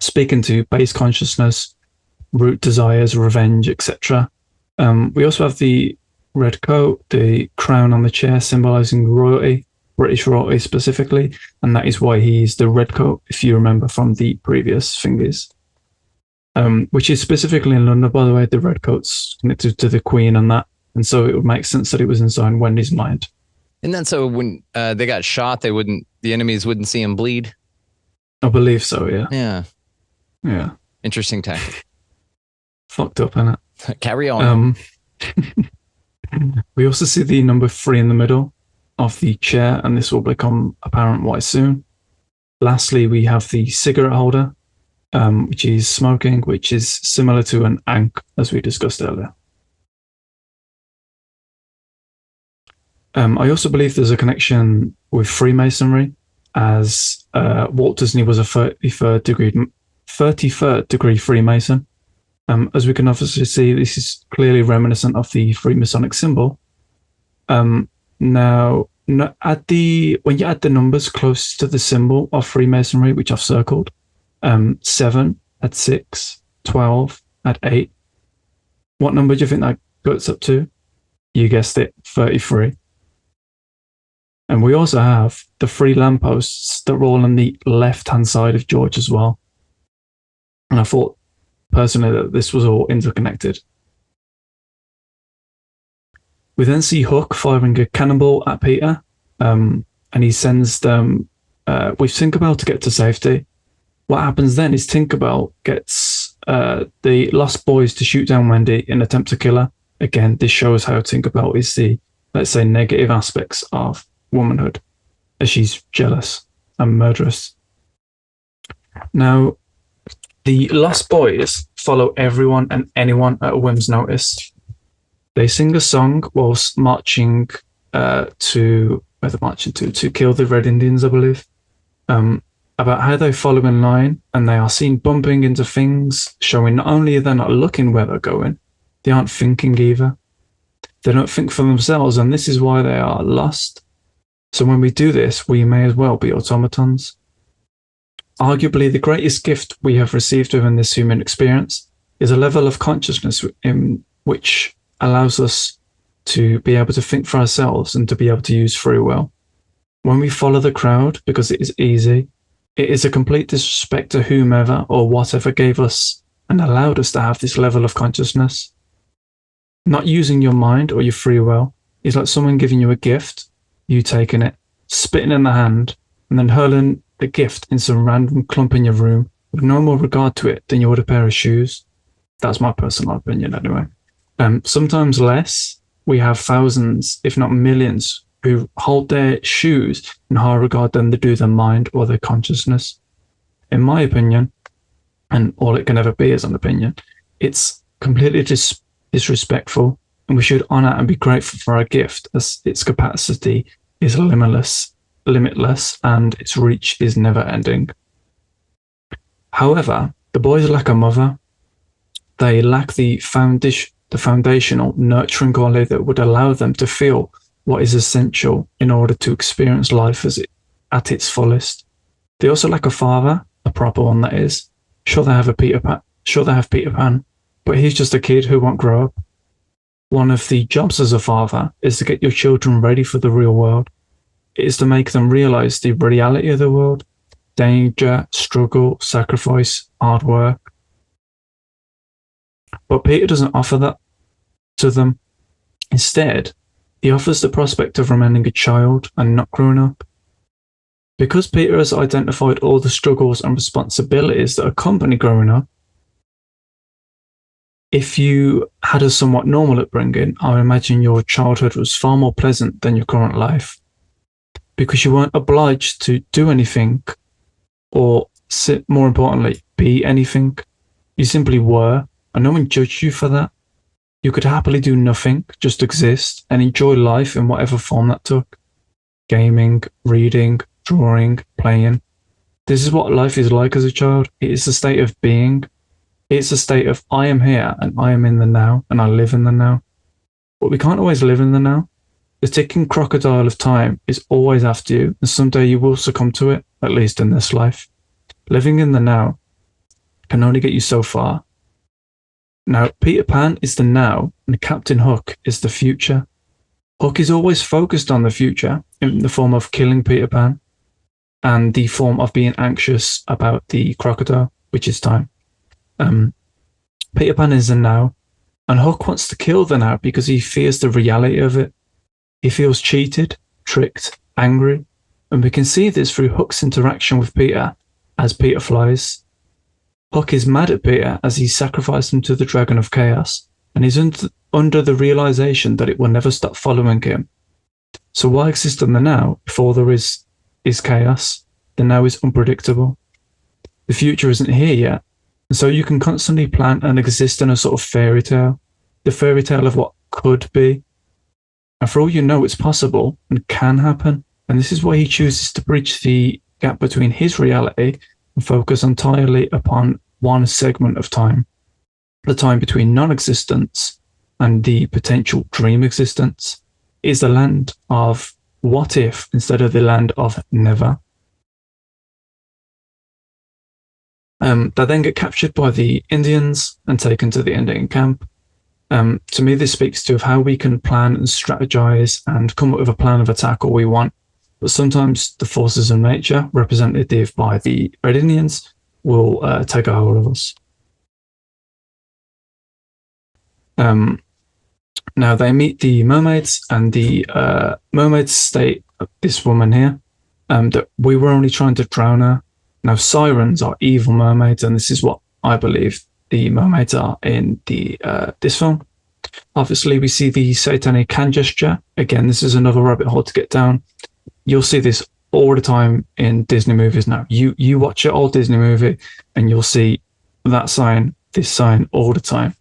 speaking to base consciousness, root desires, revenge, etc. We also have the red coat, the crown on the chair, symbolizing royalty, British royalty specifically, and that is why he's the red coat, if you remember from the previous thingies. Which is specifically in London, by the way. The red coat's connected to the Queen and that, and so it would make sense that it was inside Wendy's mind. And then so when they got shot, the enemies wouldn't see him bleed? I believe so, yeah. Yeah. Interesting tactic. Fucked up, innit? Carry on. We also see the number 3 in the middle of the chair, and this will become apparent why soon. Lastly, we have the cigarette holder, which is smoking, which is similar to an ankh, as we discussed earlier. I also believe there's a connection with Freemasonry, as Walt Disney was a 33rd degree Freemason. As we can obviously see, this is clearly reminiscent of the Freemasonic symbol. Now, when you add the numbers close to the symbol of Freemasonry, which I've circled, 7 at 6, 12 at 8, what number do you think that goes up to? You guessed it, 33. And we also have the 3 lampposts that roll on the left-hand side of George as well. And I thought, personally, that this was all interconnected. We then see Hook firing a cannonball at Peter, and he sends them with Tinkerbell to get to safety. What happens then is Tinkerbell gets the Lost Boys to shoot down Wendy in an attempt to kill her. Again, this shows how Tinkerbell is the, let's say, negative aspects of womanhood, as she's jealous and murderous. Now, the Lost Boys follow everyone and anyone at a whim's notice. They sing a song whilst marching to where they're marching to kill the Red Indians, I believe. About how they follow in line and they are seen bumping into things, showing not only they're not looking where they're going, they aren't thinking either. They don't think for themselves, and this is why they are lost. So when we do this, we may as well be automatons. Arguably, the greatest gift we have received within this human experience is a level of consciousness in which allows us to be able to think for ourselves and to be able to use free will. When we follow the crowd because it is easy, it is a complete disrespect to whomever or whatever gave us and allowed us to have this level of consciousness. Not using your mind or your free will is like someone giving you a gift, you taking it, spitting in the hand, and then hurling the gift in some random clump in your room with no more regard to it than you would a pair of shoes. That's my personal opinion anyway. Sometimes less. We have thousands, if not millions, who hold their shoes in higher regard than they do their mind or their consciousness. In my opinion, and all it can ever be is an opinion, it's completely disrespectful, and we should honor and be grateful for our gift, as its capacity is limitless, and its reach is never ending. However, the boys lack a mother. They lack the foundational nurturing quality that would allow them to feel what is essential in order to experience life at its fullest. They also lack a father, a proper one that is. Sure, they have Peter Pan, but he's just a kid who won't grow up. One of the jobs as a father is to get your children ready for the real world. It is to make them realize the reality of the world, danger, struggle, sacrifice, hard work. But Peter doesn't offer that to them. Instead, he offers the prospect of remaining a child and not growing up. Because Peter has identified all the struggles and responsibilities that accompany growing up, if you had a somewhat normal upbringing, I would imagine your childhood was far more pleasant than your current life, because you weren't obliged to do anything or, more importantly, be anything. You simply were, and no one judged you for that. You could happily do nothing, just exist, and enjoy life in whatever form that took. Gaming, reading, drawing, playing. This is what life is like as a child. It is a state of being. It's a state of I am here and I am in the now and I live in the now. But we can't always live in the now. The ticking crocodile of time is always after you, and someday you will succumb to it, at least in this life. Living in the now can only get you so far. Now, Peter Pan is the now, and Captain Hook is the future. Hook is always focused on the future in the form of killing Peter Pan and the form of being anxious about the crocodile, which is time. Peter Pan is the now, and Hook wants to kill the now because he fears the reality of it. He feels cheated, tricked, angry, and we can see this through Hook's interaction with Peter as Peter flies. Hook is mad at Peter as he sacrificed him to the Dragon of Chaos, and he's under the realization that it will never stop following him. So why exist in the now if all there is chaos? The now is unpredictable. The future isn't here yet, and so you can constantly plan and exist in a sort of fairy tale, the fairy tale of what could be. And for all you know, it's possible and can happen, and this is why he chooses to bridge the gap between his reality and focus entirely upon one segment of time, the time between non-existence and the potential dream existence. Is the land of what if instead of the land of never. They then get captured by the Indians and taken to the Indian camp. To me, this speaks to how we can plan and strategize and come up with a plan of attack all we want, but sometimes the forces of nature, represented by the Red Indians, will take a hold of us. Now they meet the mermaids, and the mermaids state, this woman here, that we were only trying to drown her. Now sirens are evil mermaids, and this is what I believe the mermaids are in the this film. Obviously, we see the satanic hand gesture. Again, this is another rabbit hole to get down. You'll see this all the time in Disney movies now. You watch an old Disney movie and you'll see that sign, this sign all the time.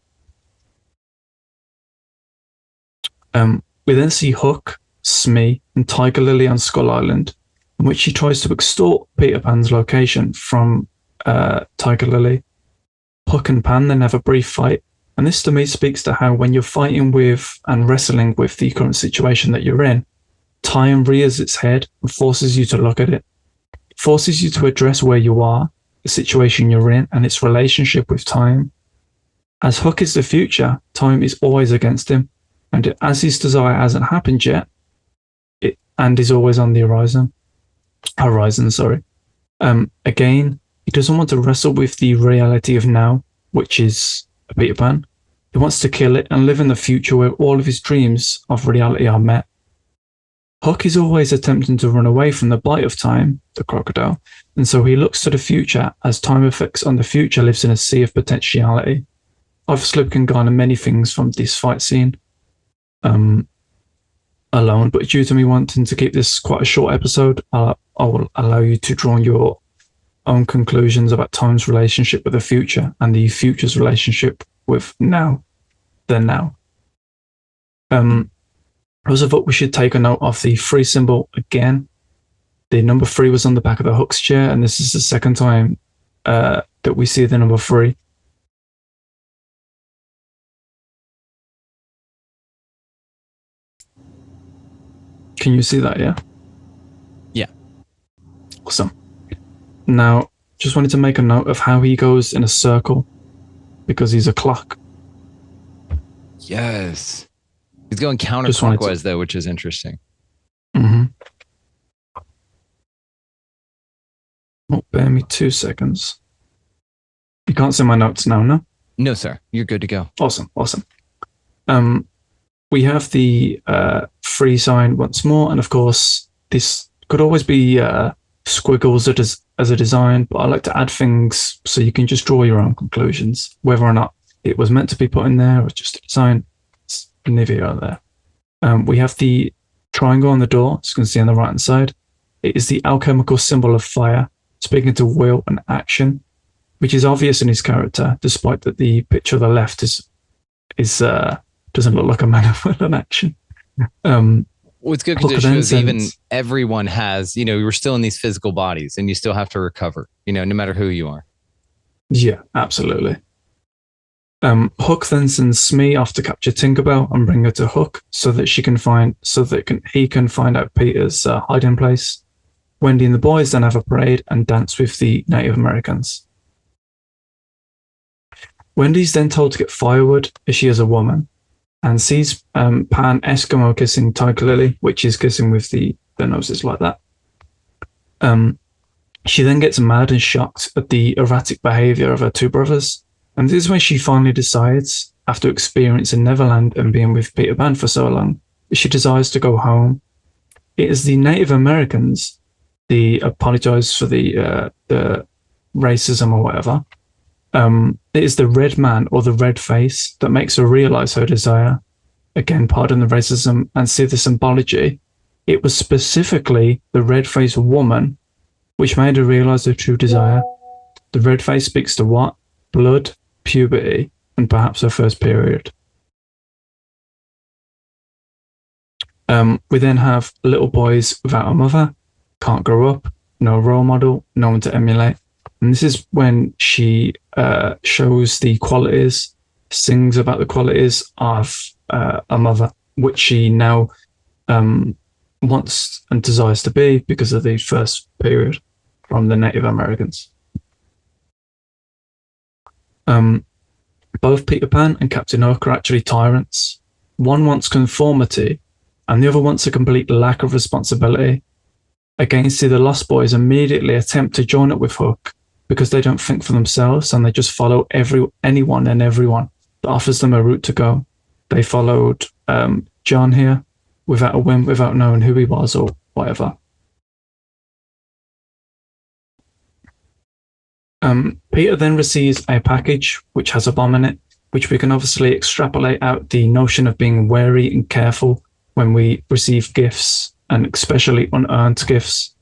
We then see Hook, Smee, and Tiger Lily on Skull Island, in which she tries to extort Peter Pan's location from Tiger Lily. Hook and Pan then have a brief fight, and this to me speaks to how when you're fighting with and wrestling with the current situation that you're in, time rears its head and forces you to look at it. It forces you to address where you are, the situation you're in, and its relationship with time. As Hook is the future, time is always against him, and as his desire hasn't happened yet, and is always on the horizon. Again, he doesn't want to wrestle with the reality of now, which is Peter Pan. He wants to kill it and live in the future where all of his dreams of reality are met. Hook is always attempting to run away from the bite of time, the crocodile, and so he looks to the future as time effects on the future lives in a sea of potentiality. Obviously, we can garner many things from this fight scene alone, but due to me wanting to keep this quite a short episode, I will allow you to draw your own conclusions about time's relationship with the future and the future's relationship with now. I also thought we should take a note of the 3 symbol again. The number 3 was on the back of the Hook's chair, and this is the second time that we see the number 3. Can you see that, yeah? Yeah. Awesome. Now, just wanted to make a note of how he goes in a circle, because he's a clock. Yes. He's going counterclockwise, though, which is interesting. Mm-hmm. Oh, bear me 2 seconds. You can't see my notes now, no? No, sir. You're good to go. Awesome. We have the 3 sign once more, and of course, this could always be squiggles as a design, but I like to add things so you can just draw your own conclusions, whether or not it was meant to be put in there or just a design. It's neither here or there. We have the triangle on the door, as you can see on the right hand side. It is the alchemical symbol of fire, speaking to will and action, which is obvious in his character, despite that the picture on the left doesn't look like a man of will and action. Well, it's good because it shows even everyone has, we're still in these physical bodies and you still have to recover, no matter who you are. Yeah, absolutely. Hook then sends Smee off to capture Tinkerbell and bring her to Hook so that he can find out Peter's hiding place. Wendy and the boys then have a parade and dance with the Native Americans. Wendy's then told to get firewood as she is a woman, and sees Pan Eskimo kissing Tiger Lily, which is kissing with the noses like that. She then gets mad and shocked at the erratic behavior of her 2 brothers, and this is when she finally decides, after experiencing Neverland and being with Peter Pan for so long, that she desires to go home. It is the Native Americans, apologize for the racism or whatever, it is the red man or the red face that makes her realize her desire. Again, pardon the racism, and see the symbology. It was specifically the red-faced woman which made her realize her true desire. The red face speaks to what? Blood, puberty, and perhaps her first period. We then have little boys without a mother, can't grow up, no role model, no one to emulate. And this is when she shows the qualities, sings about the qualities of a mother, which she now wants and desires to be because of the first period from the Native Americans. Both Peter Pan and Captain Hook are actually tyrants. One wants conformity, and the other wants a complete lack of responsibility. Again, see the Lost Boys immediately attempt to join up with Hook because they don't think for themselves and they just follow anyone and everyone that offers them a route to go. They followed John here without a whim, without knowing who he was or whatever. Peter then receives a package which has a bomb in it, which we can obviously extrapolate out the notion of being wary and careful when we receive gifts, and especially unearned gifts.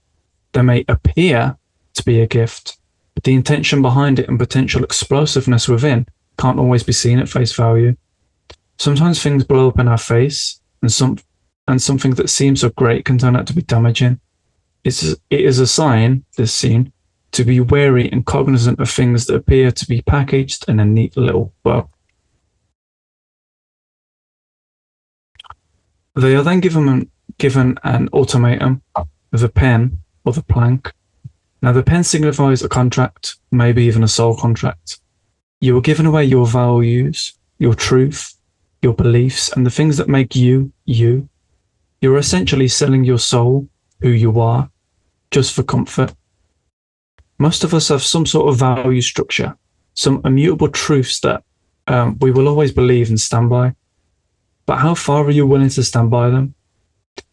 They may appear to be a gift, but the intention behind it and potential explosiveness within can't always be seen at face value. Sometimes things blow up in our face, and something that seems so great can turn out to be damaging. It is a sign, this scene, to be wary and cognizant of things that appear to be packaged in a neat little bow. They are then given an ultimatum with a pen or the plank. Now, the pen signifies a contract, maybe even a soul contract. You are giving away your values, your truth, your beliefs, and the things that make you, you. You're essentially selling your soul, who you are, just for comfort. Most of us have some sort of value structure, some immutable truths that we will always believe and stand by. But how far are you willing to stand by them?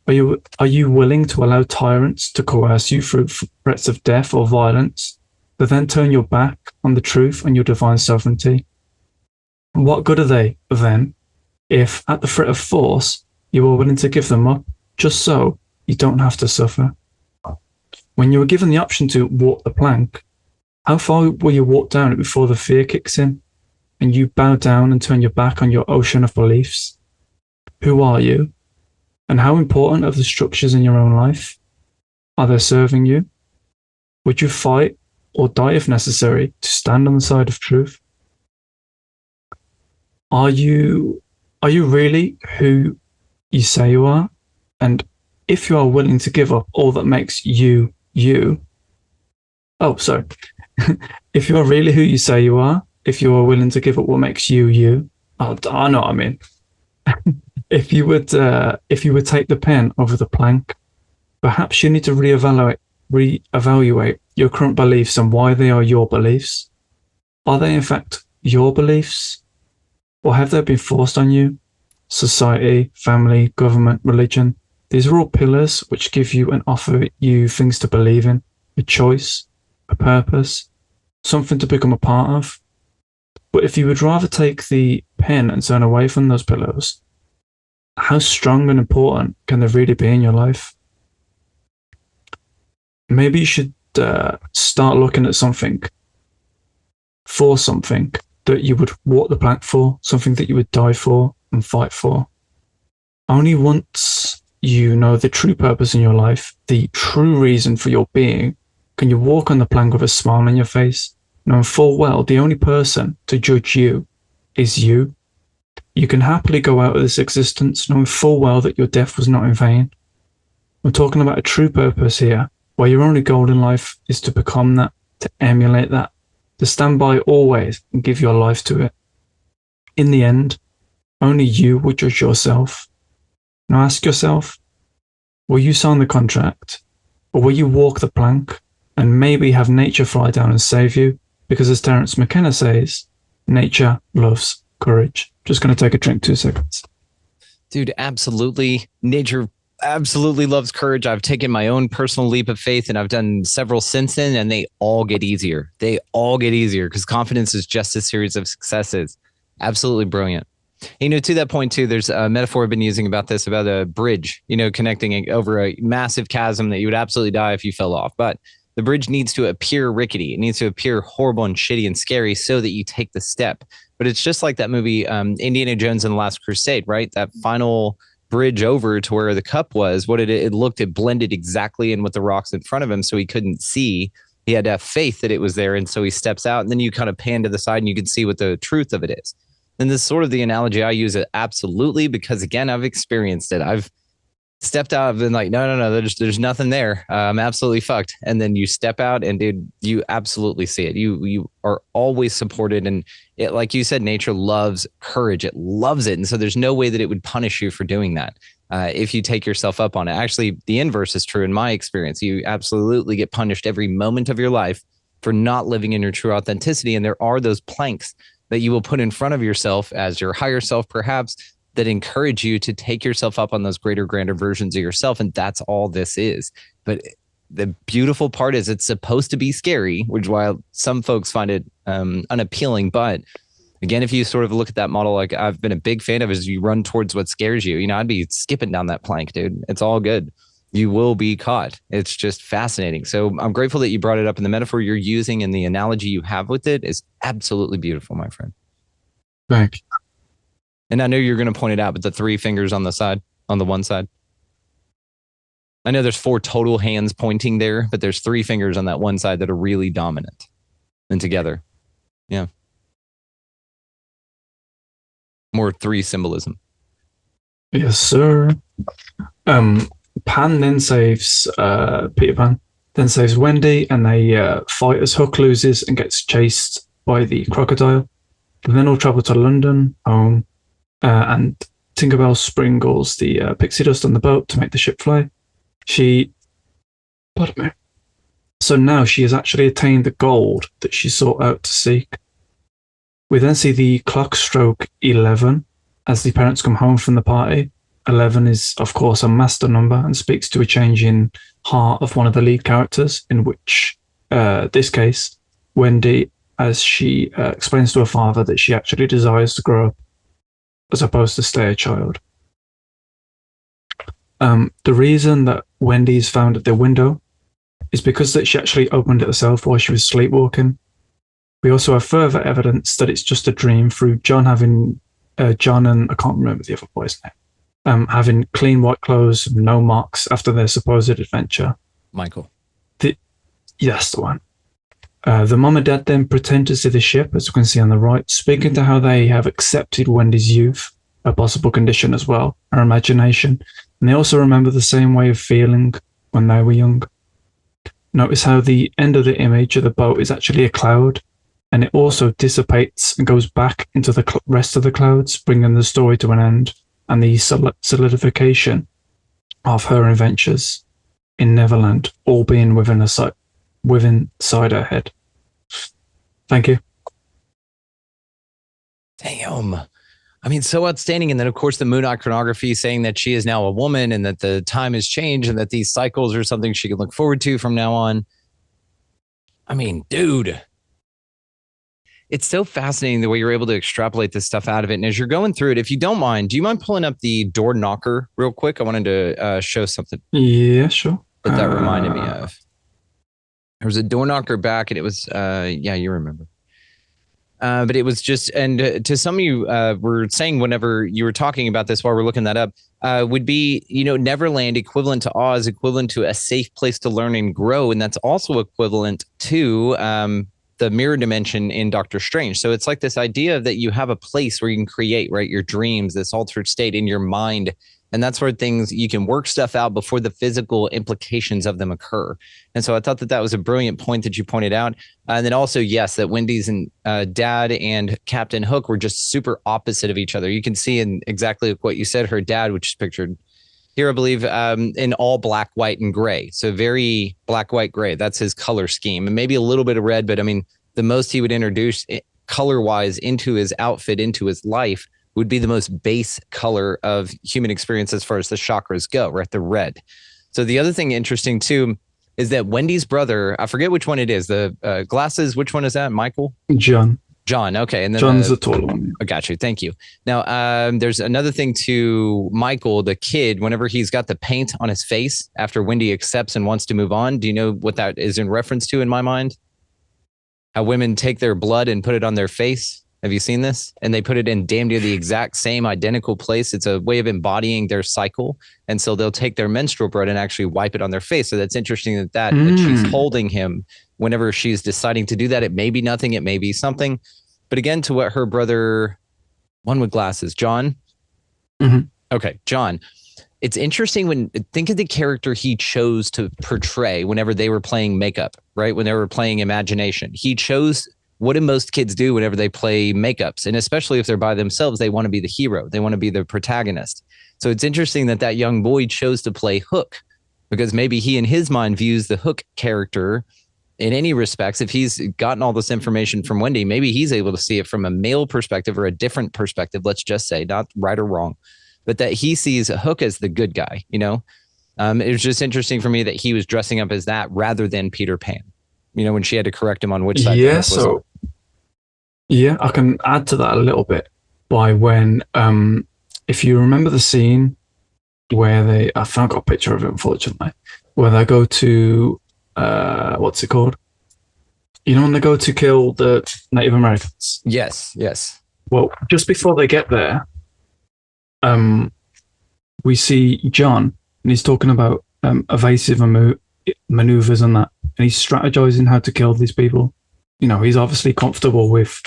Are you willing to allow tyrants to coerce you through threats of death or violence, but then turn your back on the truth and your divine sovereignty? And what good are they, then, if, at the threat of force, you are willing to give them up, just so you don't have to suffer? When you were given the option to walk the plank, how far will you walk down it before the fear kicks in, and you bow down and turn your back on your ocean of beliefs? Who are you? And how important are the structures in your own life? Are they serving you? Would you fight or die if necessary to stand on the side of truth? Are you really who you say you are? And if you are willing to give up all that makes you, you. Oh, sorry. If you are really who you say you are, if you are willing to give up what makes you, you. Oh, I know what I mean. If you would take the pen over the plank, perhaps you need to reevaluate your current beliefs and why they are your beliefs. Are they in fact your beliefs? Or have they been forced on you? Society, family, government, religion. These are all pillars which give you and offer you things to believe in, a choice, a purpose, something to become a part of. But if you would rather take the pen and turn away from those pillars, how strong and important can they really be in your life? Maybe you should start looking at something that you would walk the plank for, something that you would die for and fight for. Only once you know the true purpose in your life, the true reason for your being, can you walk on the plank with a smile on your face, knowing full well the only person to judge you is you. You can happily go out of this existence knowing full well that your death was not in vain. I'm talking about a true purpose here, where your only goal in life is to become that, to emulate that, to stand by always and give your life to it. In the end, only you will judge yourself. Now ask yourself, will you sign the contract, or will you walk the plank and maybe have nature fly down and save you? Because as Terence McKenna says, nature loves courage. Just going to take a drink, 2 seconds. Dude, absolutely. Nature absolutely loves courage. I've taken my own personal leap of faith and I've done several since then, and they all get easier. They all get easier because confidence is just a series of successes. Absolutely brilliant. To that point too, there's a metaphor I've been using about this, about a bridge, connecting over a massive chasm that you would absolutely die if you fell off. But the bridge needs to appear rickety. It needs to appear horrible and shitty and scary so that you take the step. But it's just like that movie, Indiana Jones and the Last Crusade, right? That final bridge over to where the cup was, it blended exactly in with the rocks in front of him, so he couldn't see. He had to have faith that it was there, and so he steps out, and then you kind of pan to the side and you can see what the truth of it is. And this is sort of the analogy I use it absolutely, because again, I've experienced it. I've stepped out, I've been like, no, there's nothing there. I'm absolutely fucked. And then you step out and dude, you absolutely see it. You are always supported. And it, like you said, nature loves courage. It loves it. And so there's no way that it would punish you for doing that. If you take yourself up on it. Actually, the inverse is true in my experience. You absolutely get punished every moment of your life for not living in your true authenticity. And there are those planks that you will put in front of yourself as your higher self, perhaps, that encourage you to take yourself up on those greater, grander versions of yourself. And that's all this is. But the beautiful part is it's supposed to be scary, which while some folks find it unappealing. But again, if you sort of look at that model, like I've been a big fan of, is you run towards what scares you. I'd be skipping down that plank, dude. It's all good. You will be caught. It's just fascinating. So I'm grateful that you brought it up, and the metaphor you're using and the analogy you have with it is absolutely beautiful, my friend. Thank you. And I know you're going to point it out, but the 3 fingers on the side. on the one side? I know there's 4 total hands pointing there, but there's 3 fingers on that one side that are really dominant and together. Yeah. More 3 symbolism. Yes, sir. Pan then saves Peter Pan, then saves Wendy, and they fight as Hook loses and gets chased by the crocodile. And then all travel to London, home, and Tinkerbell sprinkles the pixie dust on the boat to make the ship fly. Pardon me. So now she has actually attained the gold that she sought out to seek. We then see the clock stroke 11 as the parents come home from the party. 11 is, of course, a master number and speaks to a change in heart of one of the lead characters, in which, this case, Wendy, as she explains to her father that she actually desires to grow up as opposed to stay a child. The reason that Wendy is found at the window is because that she actually opened it herself while she was sleepwalking. We also have further evidence that it's just a dream through John and I can't remember the other boy's name, having clean white clothes, no marks after their supposed adventure. Michael. Yes, the one. The mom and dad then pretend to see the ship, as you can see on the right, speaking to how they have accepted Wendy's youth, a possible condition as well, her imagination, and they also remember the same way of feeling when they were young. Notice how the end of the image of the boat is actually a cloud, and it also dissipates and goes back into the rest of the clouds, bringing the story to an end and the solidification of her adventures in Neverland, all being within inside her head. Thank you. Damn. I mean, so outstanding. And then, of course, the moon iconography saying that she is now a woman and that the time has changed and that these cycles are something she can look forward to from now on. I mean, dude, it's so fascinating the way you're able to extrapolate this stuff out of it. And as you're going through it, if you don't mind, do you mind pulling up the door knocker real quick? I wanted to show something. Yeah, sure. That reminded me of. There was a door knocker back and it was, yeah, you remember. But it was just, and to some of you were saying whenever you were talking about this while we're looking that up, would be, Neverland equivalent to Oz, equivalent to a safe place to learn and grow. And that's also equivalent to the mirror dimension in Doctor Strange. So it's like this idea that you have a place where you can create, right, your dreams, this altered state in your mind. And that's where things, you can work stuff out before the physical implications of them occur. And so I thought that was a brilliant point that you pointed out. And then also, yes, that Wendy's and dad and Captain Hook were just super opposite of each other. You can see in exactly what you said, her dad, which is pictured here, I believe, in all black, white, and gray. So very black, white, gray. That's his color scheme. And maybe a little bit of red, but I mean, the most he would introduce color-wise into his outfit, into his life, would be the most base color of human experience as far as the chakras go, right? The red. So the other thing interesting too is that Wendy's brother, I forget which one it is, the glasses, which one is that, Michael? John. Okay. And then John's the taller one. I got you. Thank you. Now, there's another thing to Michael, the kid, whenever he's got the paint on his face after Wendy accepts and wants to move on. Do you know what that is in reference to in my mind? How women take their blood and put it on their face. Have you seen this? And they put it in damn near the exact same identical place. It's a way of embodying their cycle. And so they'll take their menstrual blood and actually wipe it on their face. So that's interesting that she's holding him whenever she's deciding to do that. It may be nothing. It may be something. But again, to what her brother, one with glasses, John. Mm-hmm. Okay, John. It's interesting when think of the character he chose to portray whenever they were playing makeup, right? When they were playing imagination. He chose, what do most kids do whenever they play makeups? And especially if they're by themselves, they want to be the hero. They want to be the protagonist. So it's interesting that young boy chose to play Hook, because maybe he in his mind views the Hook character in any respects. If he's gotten all this information from Wendy, maybe he's able to see it from a male perspective or a different perspective, let's just say, not right or wrong, but that he sees Hook as the good guy, It was just interesting for me that he was dressing up as that rather than Peter Pan, when she had to correct him on which side. Yeah, so yeah, I can add to that a little bit by when, if you remember the scene where I found a picture of it, unfortunately, where they go to, what's it called? When they go to kill the Native Americans? Yes. Well, just before they get there, we see John, and he's talking about evasive maneuvers and that, and he's strategizing how to kill these people. He's obviously comfortable with,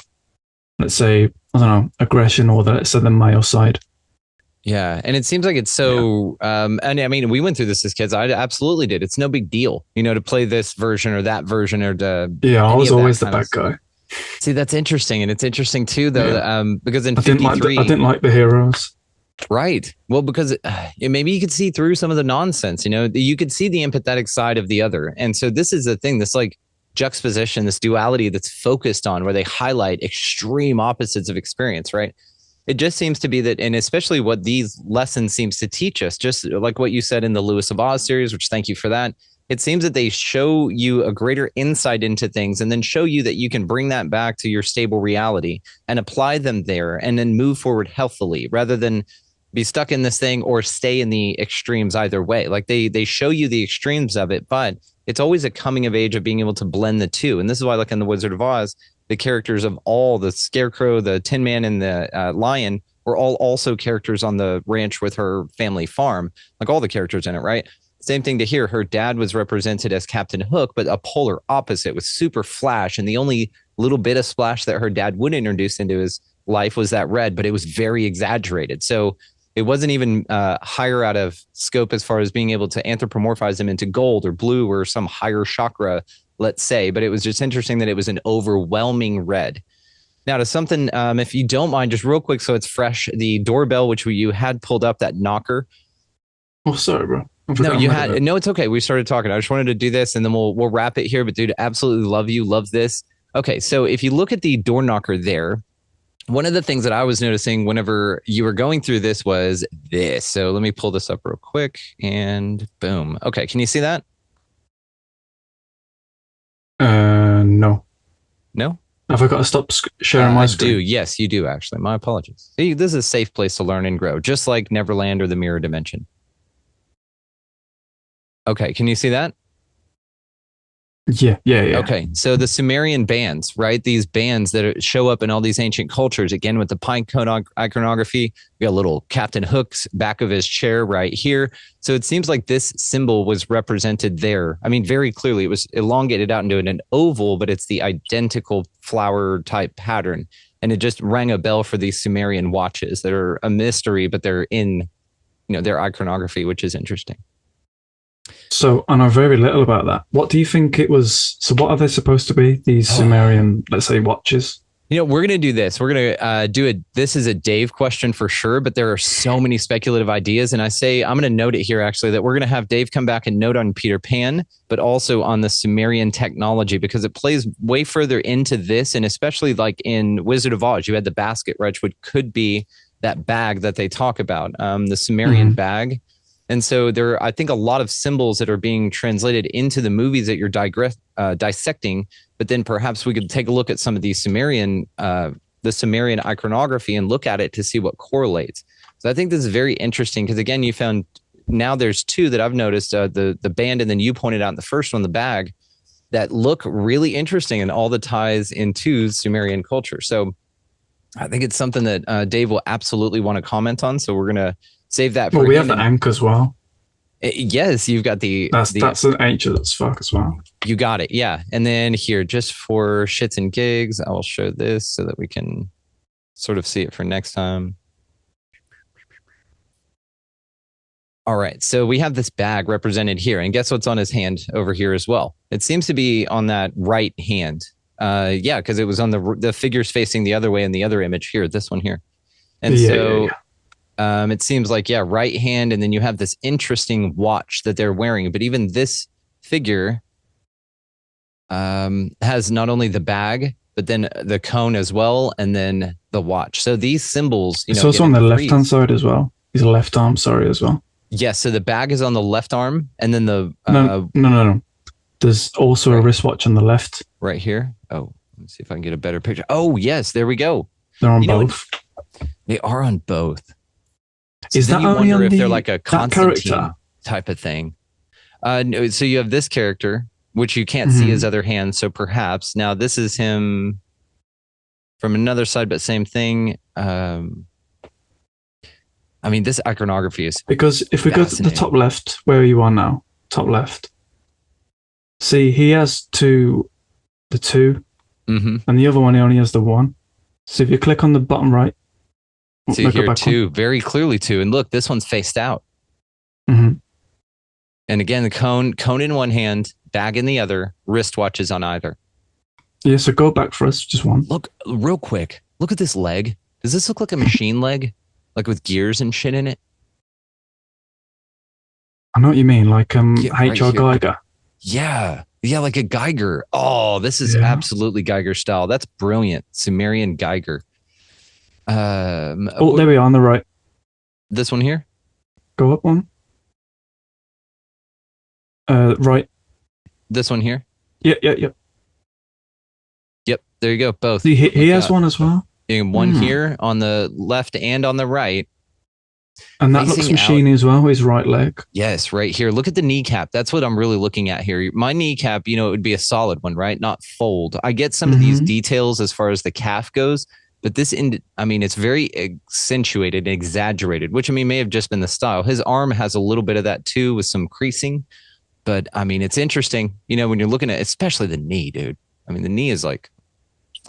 let's say, I don't know, aggression, or let's say the male side. Yeah, and it seems like it's so. And I mean, we went through this as kids. I absolutely did. It's no big deal, to play this version or that version or to. Yeah, I was always the bad guy. See, that's interesting, and it's interesting too, though, because in 53, I didn't like the heroes. Right. Well, because maybe you could see through some of the nonsense. You could see the empathetic side of the other, and so this is the thing. This like juxtaposition, this duality that's focused on where they highlight extreme opposites of experience. Right. It just seems to be that, and especially what these lessons seems to teach us, just like what you said in the Lewis of Oz series, which thank you for that. It seems that they show you a greater insight into things and then show you that you can bring that back to your stable reality and apply them there and then move forward healthily rather than be stuck in this thing or stay in the extremes either way. Like they show you the extremes of it, but it's always a coming of age of being able to blend the two. And this is why, like in The Wizard of Oz, the characters of all the Scarecrow, the Tin Man, and the Lion were all also characters on the ranch with her family farm, like all the characters in it, right? Same thing to here. Her dad was represented as Captain Hook, but a polar opposite with super flash. And the only little bit of splash that her dad would introduce into his life was that red, but it was very exaggerated. So it wasn't even higher out of scope as far as being able to anthropomorphize them into gold or blue or some higher chakra, let's say. But it was just interesting that it was an overwhelming red. Now to something, if you don't mind, just real quick, so it's fresh, the doorbell, which you had pulled up, that knocker. Oh, sorry, bro. No, you had. No, it's okay. We started talking. I just wanted to do this, and then we'll wrap it here. But dude, absolutely love you. Love this. Okay, so if you look at the door knocker there, one of the things that I was noticing whenever you were going through this was this. So let me pull this up real quick, and boom. Okay, can you see that? No. No. Have I got to stop sharing my screen? I do. Yes, you do. Actually, my apologies. See, this is a safe place to learn and grow, just like Neverland or the Mirror Dimension. Okay, can you see that? Yeah. Okay, so the Sumerian bands, right? These bands that show up in all these ancient cultures, again, with the pine cone iconography, we got a little Captain Hook's back of his chair right here. So it seems like this symbol was represented there. I mean, very clearly, it was elongated out into an oval, but it's the identical flower type pattern. And it just rang a bell for these Sumerian watches that are a mystery, but they're in, their iconography, which is interesting. So I know very little about that. What do you think it was? So what are they supposed to be? These Sumerian, let's say, watches? We're going to do this. We're going to do it. This is a Dave question for sure, but there are so many speculative ideas. And I'm going to note it here, actually, that we're going to have Dave come back and note on Peter Pan, but also on the Sumerian technology, because it plays way further into this. And especially like in Wizard of Oz, you had the basket, right, which could be that bag that they talk about, the Sumerian bag. And so there are, I think, a lot of symbols that are being translated into the movies that you're dissecting. But then perhaps we could take a look at some of these the Sumerian iconography and look at it to see what correlates. So I think this is very interesting because, again, you found now there's two that I've noticed, the band, and then you pointed out the first one, the bag, that look really interesting and all the ties into Sumerian culture. So I think it's something that Dave will absolutely want to comment on. So we're going to save that for we have the Ankh as well. Yes, you've got that's an ancient as fuck as well. You got it, yeah. And then here, just for shits and gigs, I will show this so that we can sort of see it for next time. All right, so we have this bag represented here, and guess what's on his hand over here as well? It seems to be on that right hand. Yeah, because it was on the figures facing the other way in the other image here, this one here. And so it seems like, right hand, and then you have this interesting watch that they're wearing. But even this figure has not only the bag, but then the cone as well, and then the watch. So these symbols, it's also on the left-hand side as well. He's a left arm, sorry, as well. Yes, so the bag is on the left arm, and then the... No. There's also a wristwatch on the left. Right here? Oh, let's see if I can get a better picture. Oh, yes, there we go. They're on both. They are on both. So is that only on if they're like a Constantine type of thing. No, so you have this character, which you can't see his other hand. So perhaps now this is him from another side, but same thing. I mean, this iconography is Because if we go to the top left, where you are now, top left, see, he has the 2, and the other one, he only has the 1. So if you click on the bottom right, see here 2, very clearly 2. And look, this one's faced out. Mm-hmm. And again, the cone in one hand, bag in the other, wristwatches on either. Yeah, so go back for us, just one. Look, real quick, look at this leg. Does this look like a machine leg? Like with gears and shit in it? I know what you mean, like right H.R. Geiger. Yeah, like a Geiger. Oh, this is absolutely Geiger style. That's brilliant. Sumerian Geiger. There we are on the right. This one here? Go up one. Right. This one here? Yep. Yep, there you go, both. See, he has one as well. One here on the left and on the right. And that looks machiny as well, his right leg. Yes, right here. Look at the kneecap. That's what I'm really looking at here. My kneecap, it would be a solid one, right? Not fold. I get some of these details as far as the calf goes, but it's very accentuated, exaggerated, which may have just been the style. His arm has a little bit of that too with some creasing, but it's interesting, when you're looking at, especially the knee, dude. The knee is like,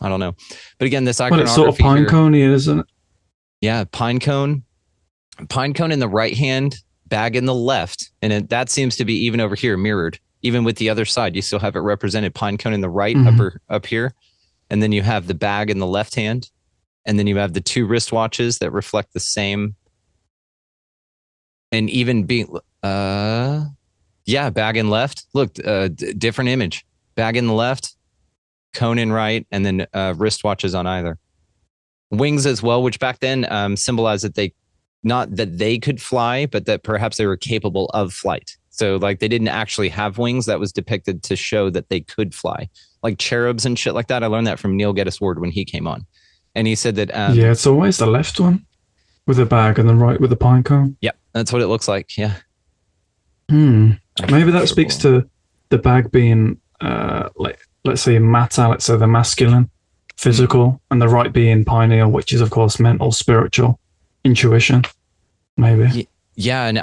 I don't know. But again, this iconography it's sort of pine cone, isn't it? Yeah, pine cone. Pine cone in the right hand, bag in the left. And that seems to be even over here mirrored. Even with the other side, you still have it represented. Pine cone in the right, up here. And then you have the bag in the left hand. And then you have the 2 wristwatches that reflect the same. And even being, bag in left. Look, different image. Bag in the left, cone in right, and then wristwatches on either. Wings as well, which back then symbolized that not that they could fly, but that perhaps they were capable of flight. So like they didn't actually have wings. That was depicted to show that they could fly, like cherubs and shit like that. I learned that from Neil Geddes Ward when he came on. And he said that... it's always the left one with the bag and the right with the pine cone. Yep, that's what it looks like, yeah. Maybe that speaks to the bag being, let's say matter, let's say the masculine, physical, and the right being pineal, which is, of course, mental, spiritual. Intuition, maybe. Yeah, and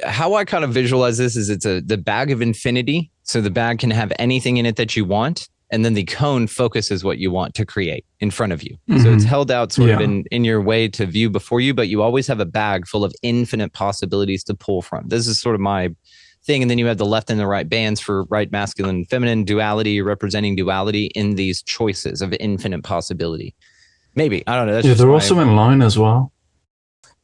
how I kind of visualize this is it's the bag of infinity. So the bag can have anything in it that you want, and then the cone focuses what you want to create in front of you. So it's held out sort of in your way to view before you, but you always have a bag full of infinite possibilities to pull from. This is sort of my thing. And then you have the left and the right bands for right, masculine, feminine, duality, representing duality in these choices of infinite possibility. Maybe. I don't know. That's they're also in line as well.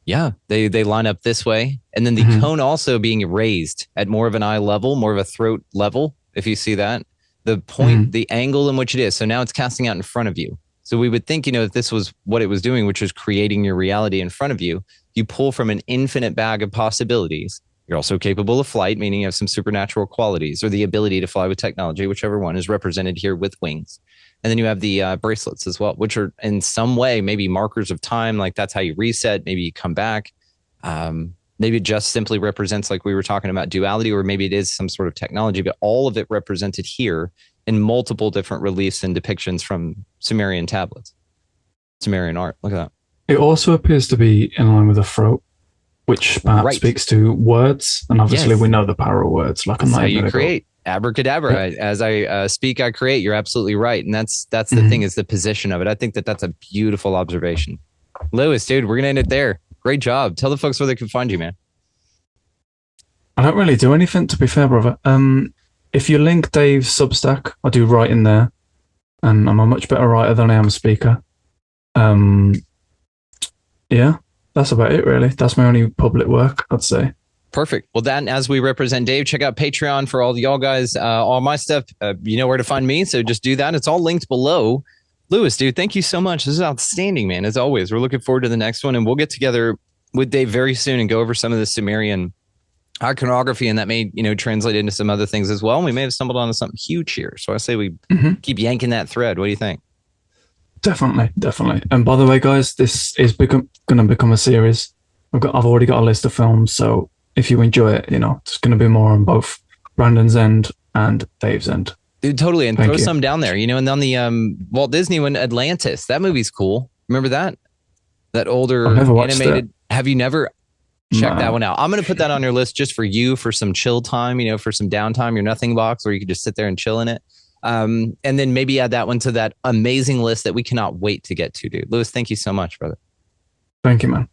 Yeah, they line up this way. And then the cone also being raised at more of an eye level, more of a throat level, if you see that. The point, the angle in which it is. So now it's casting out in front of you. So we would think, if this was what it was doing, which was creating your reality in front of you, you pull from an infinite bag of possibilities. You're also capable of flight, meaning you have some supernatural qualities or the ability to fly with technology, whichever one is represented here with wings. And then you have the bracelets as well, which are in some way maybe markers of time. Like that's how you reset. Maybe you come back. Maybe it just simply represents, like we were talking about, duality, or maybe it is some sort of technology. But all of it represented here in multiple different reliefs and depictions from Sumerian tablets, Sumerian art. Look at that. It also appears to be in line with the throat, which perhaps speaks to words. And obviously we know the power of words. Like that's how you create. Abracadabra. As I speak, I create. You're absolutely right. And that's the thing, is the position of it. I think that's a beautiful observation. Lewis, dude, we're going to end it there. Great job. Tell the folks where they can find you, man. I don't really do anything, to be fair, brother. If you link Dave's Substack, I do write in there. And I'm a much better writer than I am a speaker. Yeah, that's about it, really. That's my only public work, I'd say. Perfect. Well, then, as we represent Dave, check out Patreon for all y'all guys. All my stuff, you know where to find me, so just do that. It's all linked below. Lewis, dude, thank you so much. This is outstanding, man. As always, we're looking forward to the next one, and we'll get together with Dave very soon and go over some of the Sumerian iconography, and that may, translate into some other things as well. And we may have stumbled onto something huge here. So I say we keep yanking that thread. What do you think? Definitely. And by the way, guys, this is going to become a series. I've already got a list of films, so if you enjoy it, it's going to be more on both Brandon's end and Dave's end. Dude, totally. And throw some down there, and on the Walt Disney one, Atlantis. That movie's cool. Remember that? That older I've never animated. Have you never checked that No. one out? I'm going to put that on your list just for you, for some chill time, for some downtime, your nothing box, where you could just sit there and chill in it. And then maybe add that one to that amazing list that we cannot wait to get to, dude. Lewis, thank you so much, brother. Thank you, man.